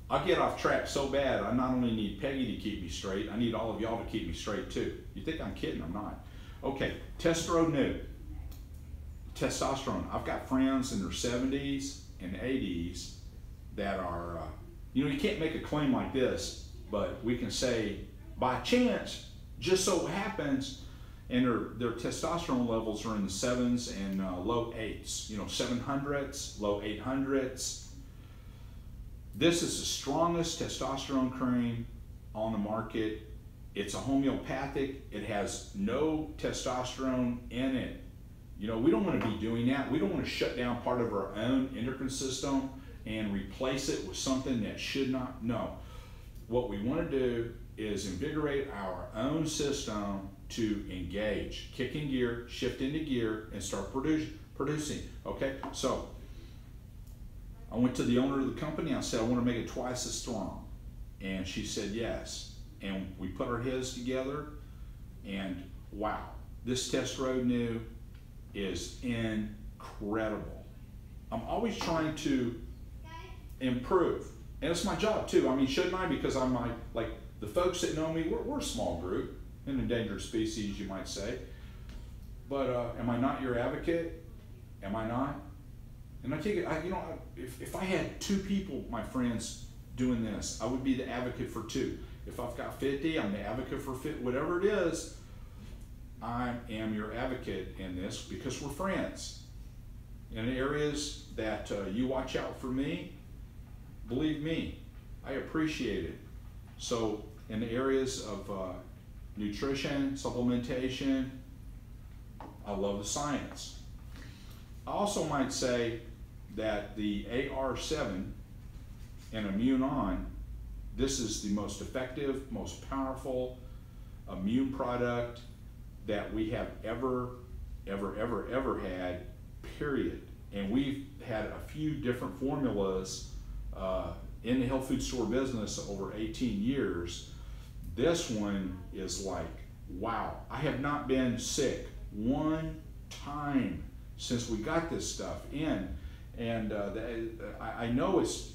I get off track so bad, I not only need Peggy to keep me straight, I need all of y'all to keep me straight too. You think I'm kidding? I'm not. Okay, Testro New. Testosterone. I've got friends in their 70s and 80s that are, you know, you can't make a claim like this, but we can say by chance, just so happens, and their testosterone levels are in the 7s and low 8s, you know, 700s, low 800s. This is the strongest testosterone cream on the market. It's a homeopathic. It has no testosterone in it. You know, we don't want to be doing that. We don't want to shut down part of our own endocrine system and replace it with something that should not. No. What we want to do is invigorate our own system to engage, kick in gear, shift into gear, and start producing. Okay, so I went to the owner of the company. I said, I want to make it twice as strong. And she said yes. And we put our heads together, and wow, this Testro New is incredible. I'm always trying to improve. And it's my job too. I mean, shouldn't I? Because I'm like the folks that know me, we're a small group, an endangered species, you might say. But am I not your advocate? Am I not? And I take it, you know, if I had 2 people, my friends, doing this, I would be the advocate for 2. If I've got 50, I'm the advocate for 50. Whatever it is, I am your advocate in this because we're friends. In areas that you watch out for me, believe me, I appreciate it. So in the areas of nutrition, supplementation, I love the science. I also might say that the AR7 and Immune On, this is the most effective, most powerful immune product that we have ever had, period. And we've had a few different formulas in the health food store business over 18 years. This one is like, wow. I have not been sick one time since we got this stuff in. And I know it's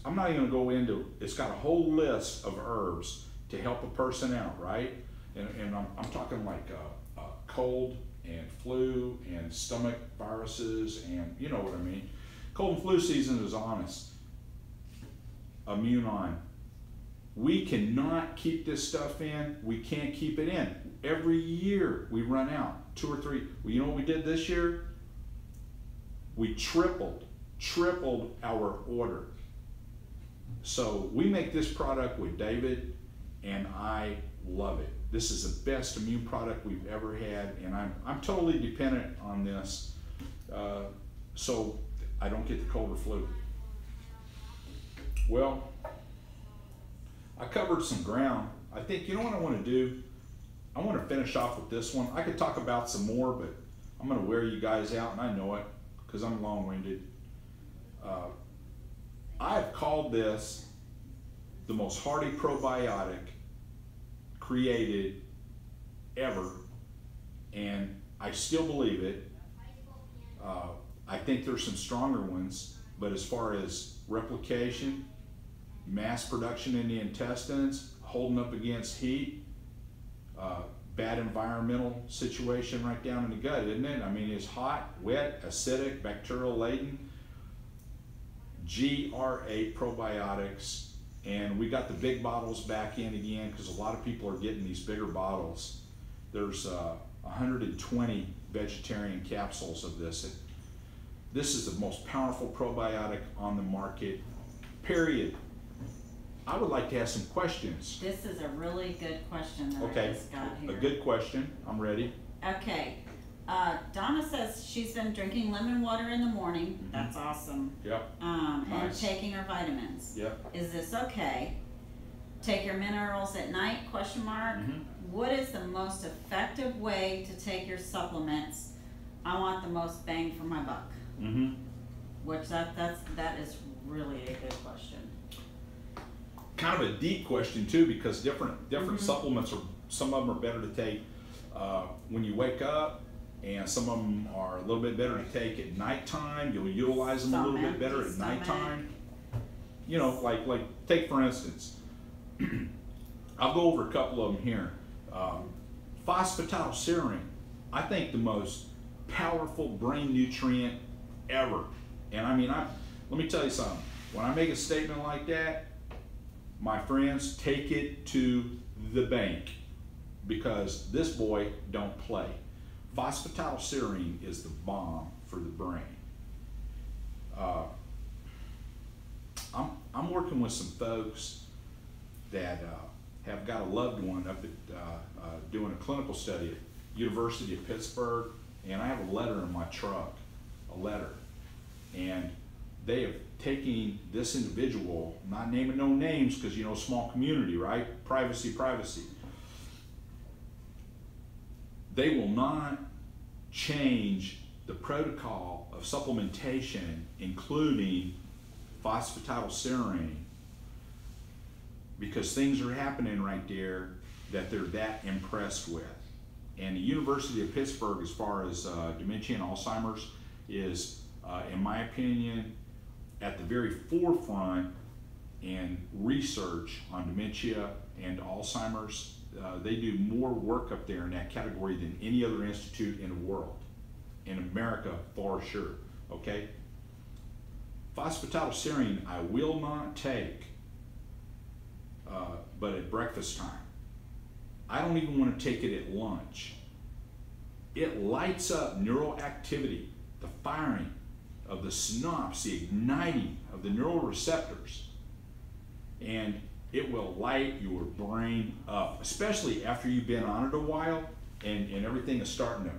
I'm not even gonna go into, it's got a whole list of herbs to help a person out, right? And I'm talking like cold and flu and stomach viruses, and you know what I mean. Cold and flu season is on us. Immune On. We cannot keep this stuff in. We can't keep it in. Every year we run out, 2 or 3. Well, you know what we did this year? We tripled our order. So we make this product with David, and I love it. This is the best immune product we've ever had, and I'm totally dependent on this, so I don't get the cold or flu. Well, I covered some ground. I think, you know what I want to do? I want to finish off with this one. I could talk about some more, but I'm going to wear you guys out, and I know it because I'm long-winded. I've called this the most hardy probiotic created ever, and I still believe it. I think there's some stronger ones, but as far as replication, mass production in the intestines, holding up against heat, bad environmental situation right down in the gut, isn't it? I mean, it's hot, wet, acidic, bacterial laden. GR8 probiotics, and we got the big bottles back in again because a lot of people are getting these bigger bottles. There's 120 vegetarian capsules of this. This is the most powerful probiotic on the market, period. I would like to ask some questions. This is a really good question that I just got here. A good question. I'm ready. Okay. Donna says she's been drinking lemon water in the morning. Mm-hmm. That's awesome. Yep. And taking her vitamins. Yep. Is this okay? Take your minerals at night giant question mark. What is the most effective way to take your supplements? I want the most bang for my buck. Which that is really a good question. Kind of a deep question too, because different supplements are, some of them are better to take when you wake up, and some of them are a little bit better to take at nighttime. You'll utilize them a little bit better at nighttime. You know, like take for instance, I'll go over a couple of them here. Phosphatidylserine, I think the most powerful brain nutrient ever. And I mean, let me tell you something. When I make a statement like that, my friends, take it to the bank, because this boy don't play. Phosphatidylserine is the bomb for the brain. I'm working with some folks that have got a loved one up at doing a clinical study at University of Pittsburgh, and I have a letter in my truck, and they have taken this individual, not naming no names because, you know, small community, right? Privacy. They will not change the protocol of supplementation, including phosphatidylserine, because things are happening right there that they're that impressed with. And the University of Pittsburgh, as far as dementia and Alzheimer's, is, in my opinion, at the very forefront in research on dementia and Alzheimer's. They do more work up there in that category than any other institute in the world. In America, for sure, okay? Phosphatidylserine I will not take, but at breakfast time. I don't even want to take it at lunch. It lights up neural activity, the firing of the synapse, the igniting of the neural receptors, and it will light your brain up, especially after you've been on it a while and everything is starting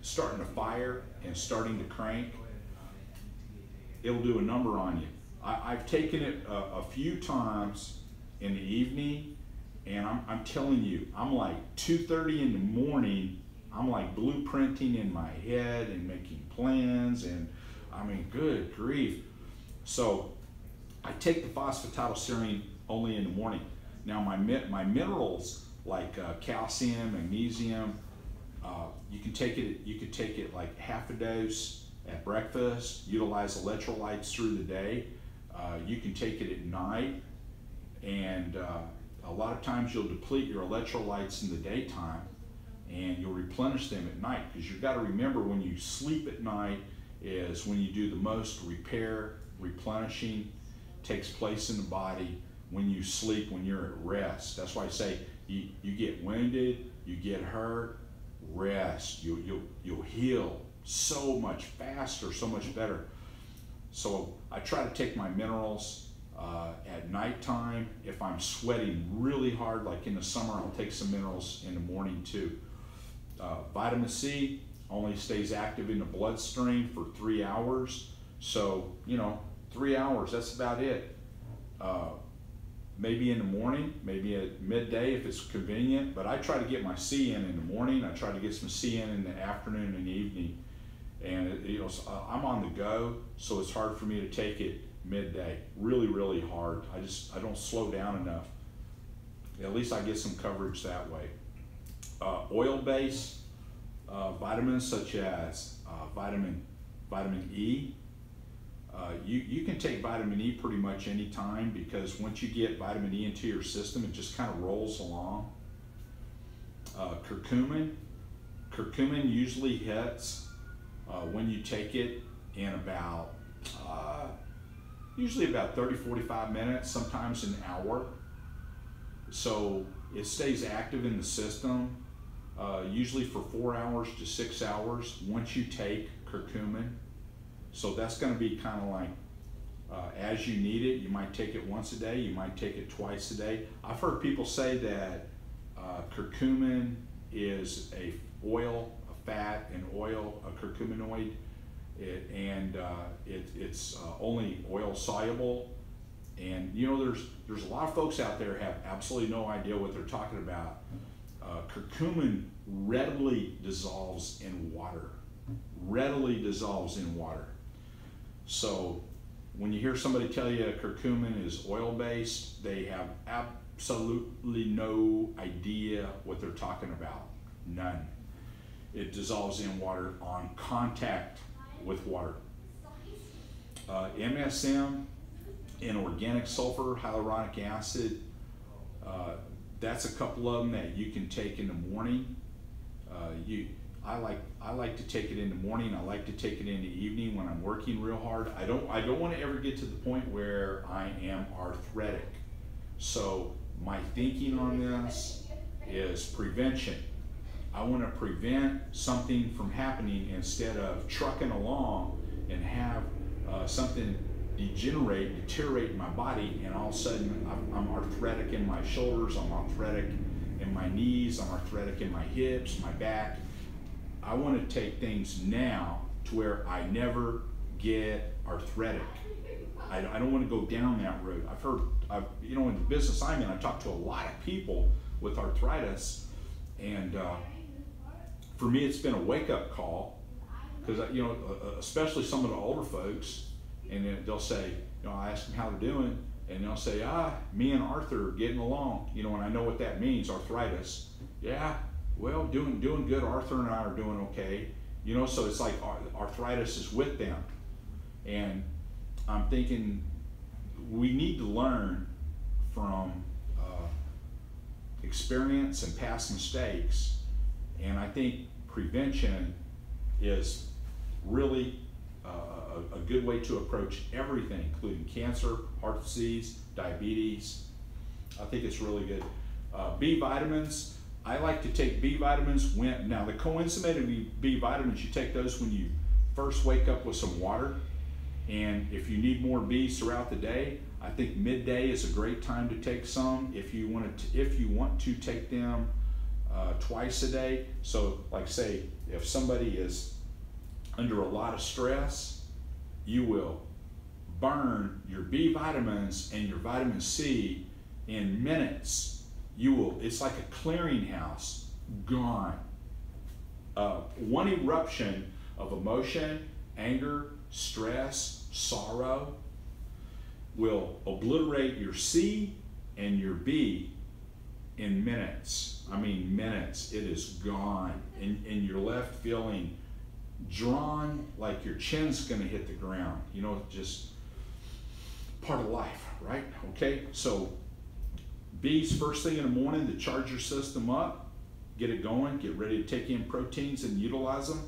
to fire and starting to crank. It'll do a number on you. I've taken it a few times in the evening, and I'm telling you, I'm like 2:30 in the morning, I'm like blueprinting in my head and making plans, and I mean, good grief. So I take the phosphatidylserine only in the morning. Now my minerals like calcium, magnesium, you can take it like half a dose at breakfast, utilize electrolytes through the day. You can take it at night, and a lot of times you'll deplete your electrolytes in the daytime and you'll replenish them at night, because you've got to remember, when you sleep at night is when you do the most repair, replenishing takes place in the body. When you sleep, when you're at rest. That's why I say you get wounded, you get hurt, rest. You'll heal so much faster, so much better. So I try to take my minerals at nighttime. If I'm sweating really hard, like in the summer, I'll take some minerals in the morning too. Vitamin C only stays active in the bloodstream for 3 hours. So, you know, 3 hours, that's about it. Maybe in the morning, maybe at midday if it's convenient, but I try to get my C in the morning. I try to get some C in the afternoon and evening. And you know, I'm on the go, so it's hard for me to take it midday. Really, really hard. I don't slow down enough. At least I get some coverage that way. Oil-based vitamins such as vitamin E. You can take vitamin E pretty much any time, because once you get vitamin E into your system, it just kind of rolls along. Curcumin usually hits when you take it in about usually about 30-45 minutes, sometimes an hour. So it stays active in the system usually for 4 hours to 6 hours once you take curcumin. So that's going to be kind of like as you need it. You might take it once a day, you might take it twice a day. I've heard people say that curcumin is a fat and oil, a curcuminoid, it's only oil soluble. And you know, there's a lot of folks out there have absolutely no idea what they're talking about. Curcumin readily dissolves in water. Readily dissolves in water. So when you hear somebody tell you curcumin is oil-based, they have absolutely no idea what they're talking about. None. It dissolves in water on contact with water. MSM and organic sulfur hyaluronic acid, that's a couple of them that you can take in the morning. I like to take it in the morning. I like to take it in the evening when I'm working real hard. I don't want to ever get to the point where I am arthritic. So my thinking on this is prevention. I want to prevent something from happening instead of trucking along and have something deteriorate in my body, and all of a sudden I'm arthritic in my shoulders, I'm arthritic in my knees, I'm arthritic in my hips, my back. I want to take things now to where I never get arthritic. I don't want to go down that road. You know, in the business I'm in, I talk to a lot of people with arthritis, and for me it's been a wake-up call, because you know, especially some of the older folks, and then they'll say, you know, I ask them how they're doing, and they'll say, me and Arthur are getting along, you know, and I know what that means, arthritis. Yeah, well, doing good. Arthur and I are doing okay, you know. So it's like arthritis is with them, and I'm thinking we need to learn from experience and past mistakes, and I think prevention is really a good way to approach everything, including cancer, heart disease, diabetes. I think it's really good. B vitamins, I like to take B vitamins now the coenzymated B vitamins, you take those when you first wake up with some water, and if you need more B's throughout the day, I think midday is a great time to take some if you want to take them twice a day. So like say, if somebody is under a lot of stress, you will burn your B vitamins and your vitamin C in minutes. It's like a clearinghouse, gone. One eruption of emotion, anger, stress, sorrow will obliterate your C and your B in minutes. I mean minutes. It is gone, and you're left feeling drawn, like your chin's going to hit the ground, you know, just part of life, right? Okay, so B's first thing in the morning to charge your system up, get it going, get ready to take in proteins and utilize them,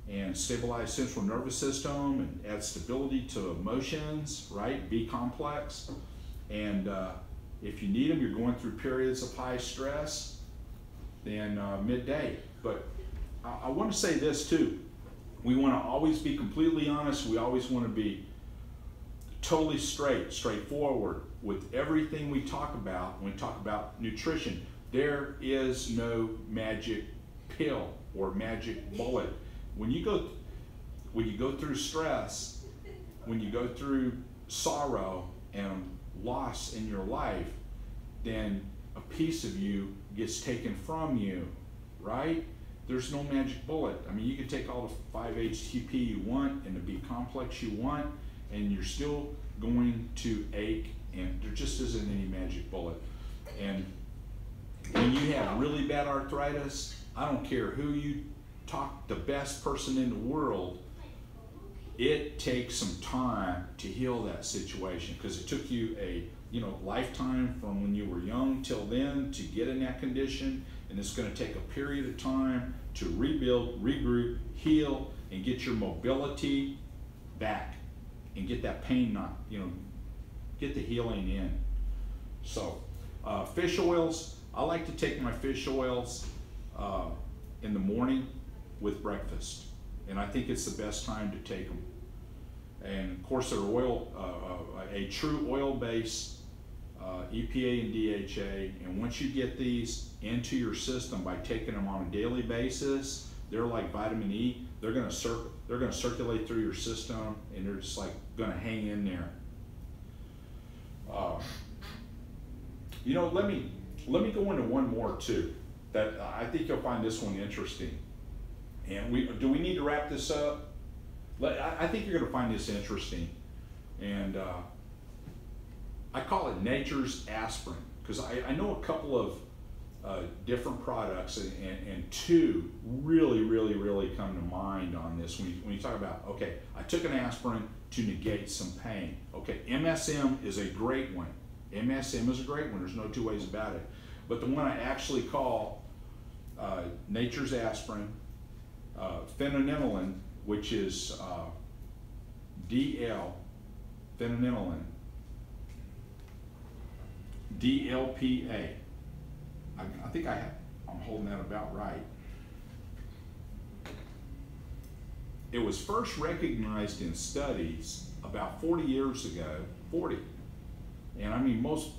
and stabilize central nervous system and add stability to emotions, right? B complex. And if you need them, you're going through periods of high stress, then midday. But I want to say this too. We want to always be completely honest. We always want to be totally straightforward with everything we talk about. When we talk about nutrition, there is no magic pill or magic bullet. When you go through stress, when you go through sorrow and loss in your life, then a piece of you gets taken from you, right? There's no magic bullet. I mean, you can take all the 5-HTP you want and the B complex you want, and you're still going to ache, and there just isn't any magic bullet. And when you have really bad arthritis, I don't care who you talk, the best person in the world, it takes some time to heal that situation, because it took you a lifetime from when you were young till then to get in that condition, and it's going to take a period of time to rebuild, regroup, heal, and get your mobility back, and get that pain get the healing in. So fish oils, I like to take my fish oils in the morning with breakfast, and I think it's the best time to take them. And of course, they're a true oil-based EPA and DHA, and once you get these into your system by taking them on a daily basis, they're like vitamin E. They're going to circulate through your system, and they're just like going to hang in there. Uh, you know, let me go into one more too, that I think you'll find this one interesting. And do we need to wrap this up? I think you're going to find this interesting. And I call it nature's aspirin, because I know a couple of different products, and two really come to mind on this when you talk about, okay, I took an aspirin to negate some pain. Okay, MSM is a great one. MSM is a great one, there's no two ways about it. But the one I actually call nature's aspirin, phenylenediamine, which is DL, phenylenediamine, DLPA. I think I'm holding that about right. It was first recognized in studies about 40 years ago, 40. And I mean, most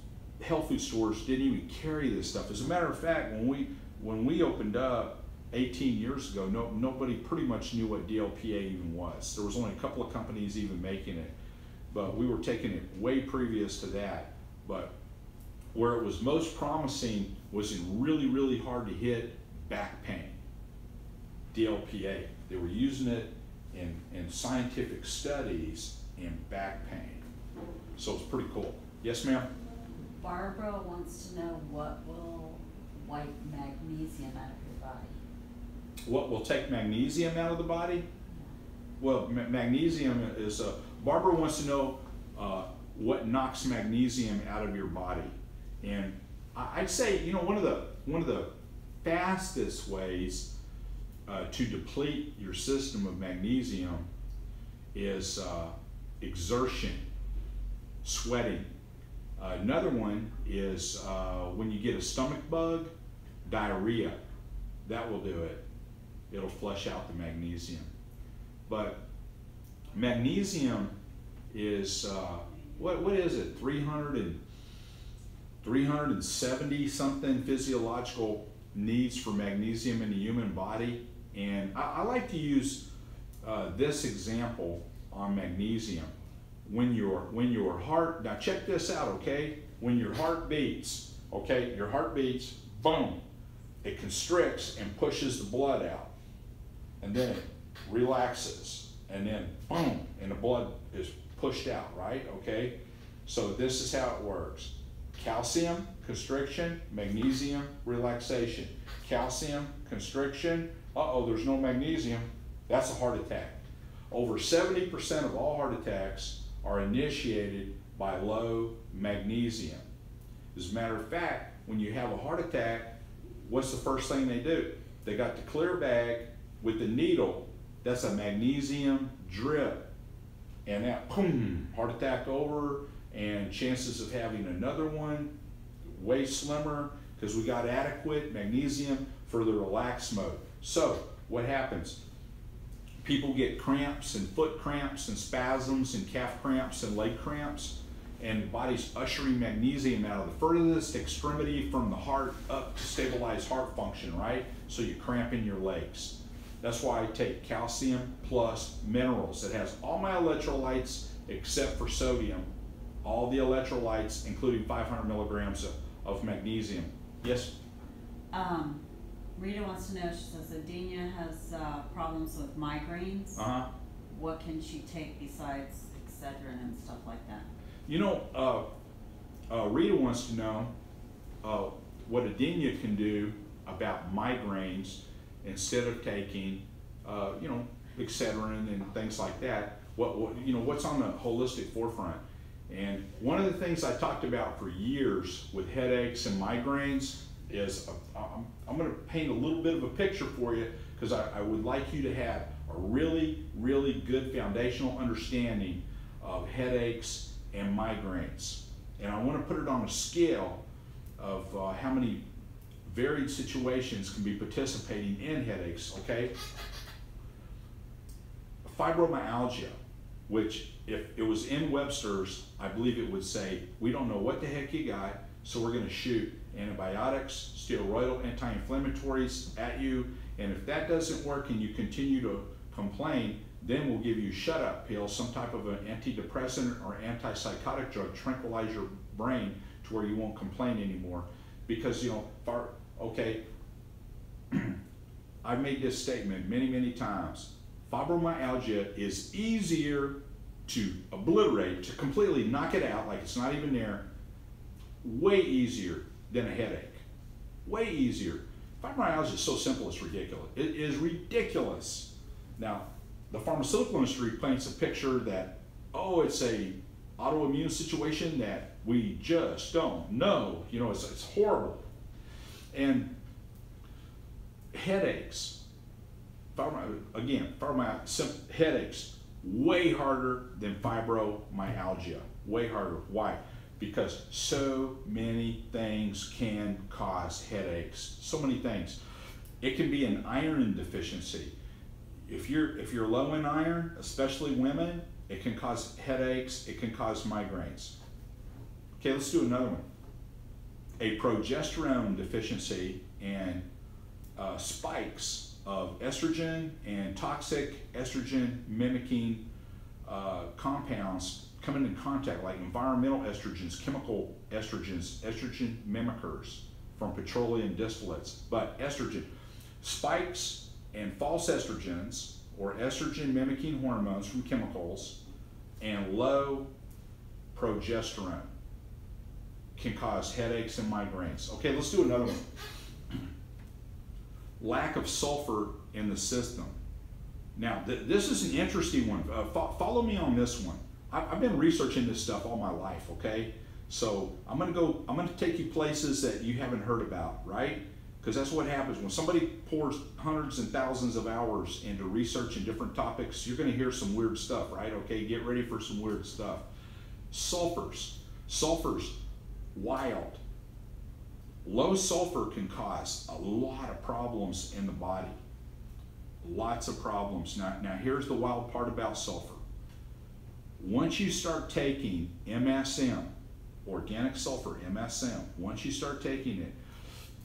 health food stores didn't even carry this stuff. As a matter of fact, when we opened up 18 years ago, nobody pretty much knew what DLPA even was. There was only a couple of companies even making it, but we were taking it way previous to that. But where it was most promising was in really hard to hit back pain. DLPA. They were using it in scientific studies in back pain. So it's pretty cool. Yes, ma'am? Barbara wants to know what will wipe magnesium out of your body. What will take magnesium out of the body? Well, magnesium is, Barbara wants to know what knocks magnesium out of your body. And I'd say, you know, one of the fastest ways to deplete your system of magnesium is exertion, sweating. Another one is when you get a stomach bug, diarrhea. That will do it. It'll flush out the magnesium. But magnesium is, what is it, 370 something physiological needs for magnesium in the human body. And I like to use this example on magnesium. When your heart, now check this out, okay? When your heart beats, okay, your heart beats, boom, it constricts and pushes the blood out. And then it relaxes, and then boom, and the blood is pushed out, right? Okay? So this is how it works. Calcium, constriction, magnesium, relaxation. Calcium, constriction, there's no magnesium, that's a heart attack. Over 70% of all heart attacks are initiated by low magnesium. As a matter of fact, when you have a heart attack, what's the first thing they do? They got the clear bag with the needle, that's a magnesium drip. And that, boom, heart attack over, and chances of having another one way slimmer because we got adequate magnesium for the relaxed mode. So what happens? People get cramps and foot cramps and spasms and calf cramps and leg cramps, and the body's ushering magnesium out of the furthest extremity from the heart up to stabilize heart function, right? So you cramp in your legs. That's why I take calcium plus minerals. It has all my electrolytes except for sodium. All the electrolytes, including 500 milligrams of magnesium. Yes? Rita wants to know, she says Adina has problems with migraines. What can she take besides Excedrin and stuff like that? You know, Rita wants to know what Adina can do about migraines instead of taking, you know, Excedrin and things like that. What's on the holistic forefront? And one of the things I talked about for years with headaches and migraines is, I'm going to paint a little bit of a picture for you because I would like you to have a really good foundational understanding of headaches and migraines. And I want to put it on a scale of how many varied situations can be participating in headaches, okay? Fibromyalgia, which if it was in Webster's, I believe it would say, we don't know what the heck you got, so we're going to shoot antibiotics, steroidal anti-inflammatories at you, and if that doesn't work and you continue to complain, then we'll give you shut-up pills, some type of an antidepressant or antipsychotic drug, tranquilize brain to where you won't complain anymore. Because, okay, I've made this statement many, many times. Fibromyalgia is easier to obliterate, to completely knock it out like it's not even there, way easier than a headache. Way easier. Fibromyalgia is so simple it's ridiculous. It is ridiculous. Now, the pharmaceutical industry paints a picture that, oh, it's a autoimmune situation that we just don't know. It's horrible. And headaches, headaches, way harder than fibromyalgia. Way harder. Why? Because so many things can cause headaches. So many things. It can be an iron deficiency. If you're low in iron, especially women, it can cause headaches. It can cause migraines. Okay, let's do another one. A progesterone deficiency and spikes of estrogen and toxic estrogen mimicking compounds coming in contact, like environmental estrogens, chemical estrogens, estrogen mimickers from petroleum distillates. But estrogen, spikes and false estrogens, or estrogen mimicking hormones from chemicals, and low progesterone can cause headaches and migraines. Okay, let's do another one. Lack of sulfur in the system. Now, this is an interesting one. Follow me on this one. I've been researching this stuff all my life, okay? So I'm gonna take you places that you haven't heard about, right? Because that's what happens when somebody pours hundreds and thousands of hours into research in different topics. You're gonna hear some weird stuff, right? Okay, get ready for some weird stuff. Sulfurs, wild. Low sulfur can cause a lot of problems in the body. Lots of problems. Now here's the wild part about sulfur. Once you start taking MSM, organic sulfur, MSM, once you start taking it,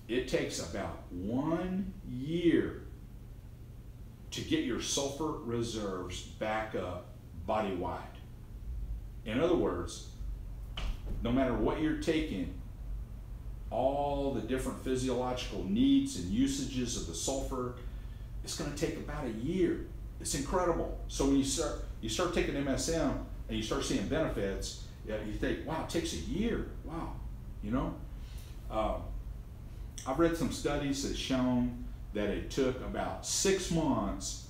it takes about 1 year to get your sulfur reserves back up body-wide. In other words, no matter what you're taking, all the different physiological needs and usages of the sulfur, it's going to take about a year. It's incredible. So when you start taking MSM and you start seeing benefits, you think, wow, it takes a year. Wow, I've read some studies that shown that it took about 6 months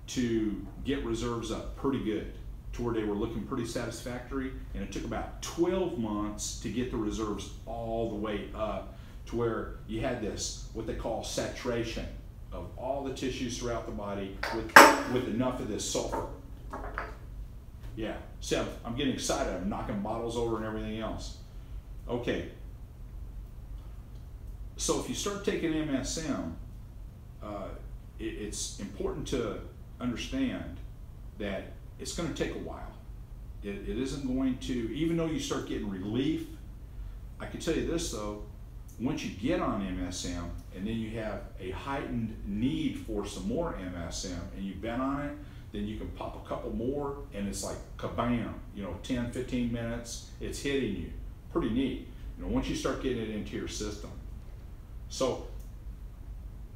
to get reserves up pretty good, to where they were looking pretty satisfactory, and it took about 12 months to get the reserves all the way up to where you had this, what they call saturation of all the tissues throughout the body with enough of this sulfur. Yeah, so I'm getting excited. I'm knocking bottles over and everything else. Okay. So if you start taking MSM, it's important to understand that it's going to take a while. It isn't going to, even though you start getting relief, I can tell you this though, once you get on MSM and then you have a heightened need for some more MSM and you've been on it, then you can pop a couple more and it's like kabam, 10, 15 minutes, it's hitting you. Pretty neat, once you start getting it into your system. So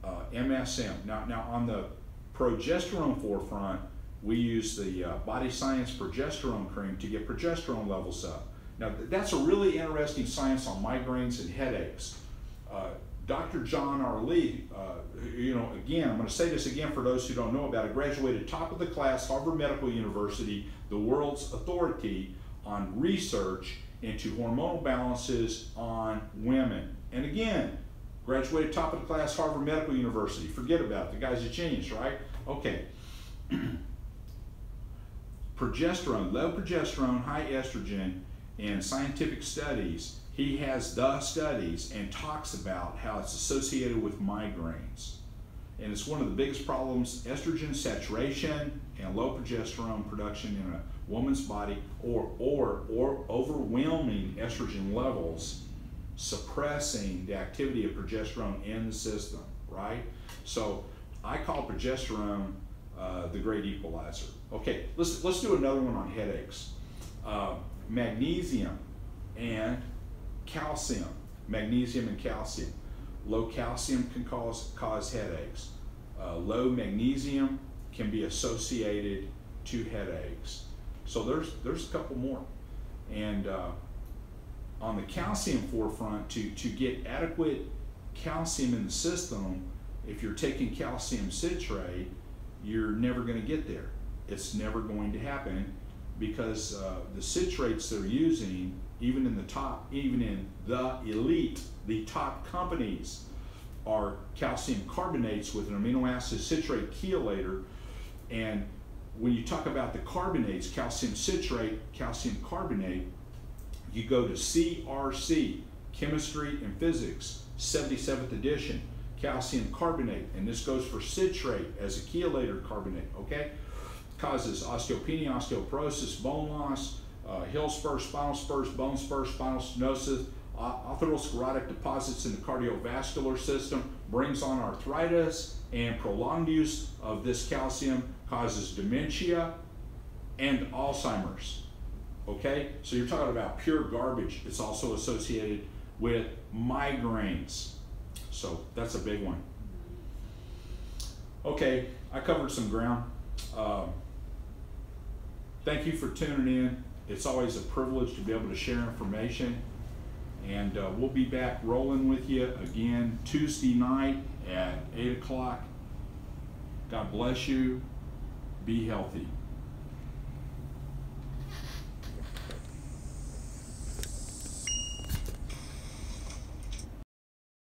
MSM, now on the progesterone forefront, we use the Body Science Progesterone Cream to get progesterone levels up. Now that's a really interesting science on migraines and headaches. Dr. John R. Lee, again, I'm going to say this again for those who don't know about it, graduated top of the class, Harvard Medical University, the world's authority on research into hormonal balances on women. And again, graduated top of the class, Harvard Medical University. Forget about it. The guy's a genius, right? Okay. Progesterone, low progesterone, high estrogen, in scientific studies, he has the studies and talks about how it's associated with migraines. And it's one of the biggest problems, estrogen saturation and low progesterone production in a woman's body, or overwhelming estrogen levels, suppressing the activity of progesterone in the system, right? So I call progesterone the great equalizer. Okay, let's do another one on headaches. Magnesium and calcium, magnesium and calcium. Low calcium can cause headaches. Low magnesium can be associated to headaches. So there's a couple more. And on the calcium forefront, to get adequate calcium in the system, if you're taking calcium citrate, you're never going to get there. It's never going to happen, because the citrates they're using, even in the elite, the top companies, are calcium carbonates with an amino acid citrate chelator. And when you talk about the carbonates, calcium citrate, calcium carbonate, you go to CRC, Chemistry and Physics, 77th edition, calcium carbonate, and this goes for citrate as a chelator carbonate, okay? Causes osteopenia, osteoporosis, bone loss, heel spurs, spinal spurs, bone spurs, spinal stenosis, atherosclerotic deposits in the cardiovascular system, brings on arthritis, and prolonged use of this calcium causes dementia and Alzheimer's. Okay, so you're talking about pure garbage. It's also associated with migraines. So that's a big one. Okay, I covered some ground. Thank you for tuning in. It's always a privilege to be able to share information. And we'll be back rolling with you again Tuesday night at 8 o'clock. God bless you. Be healthy.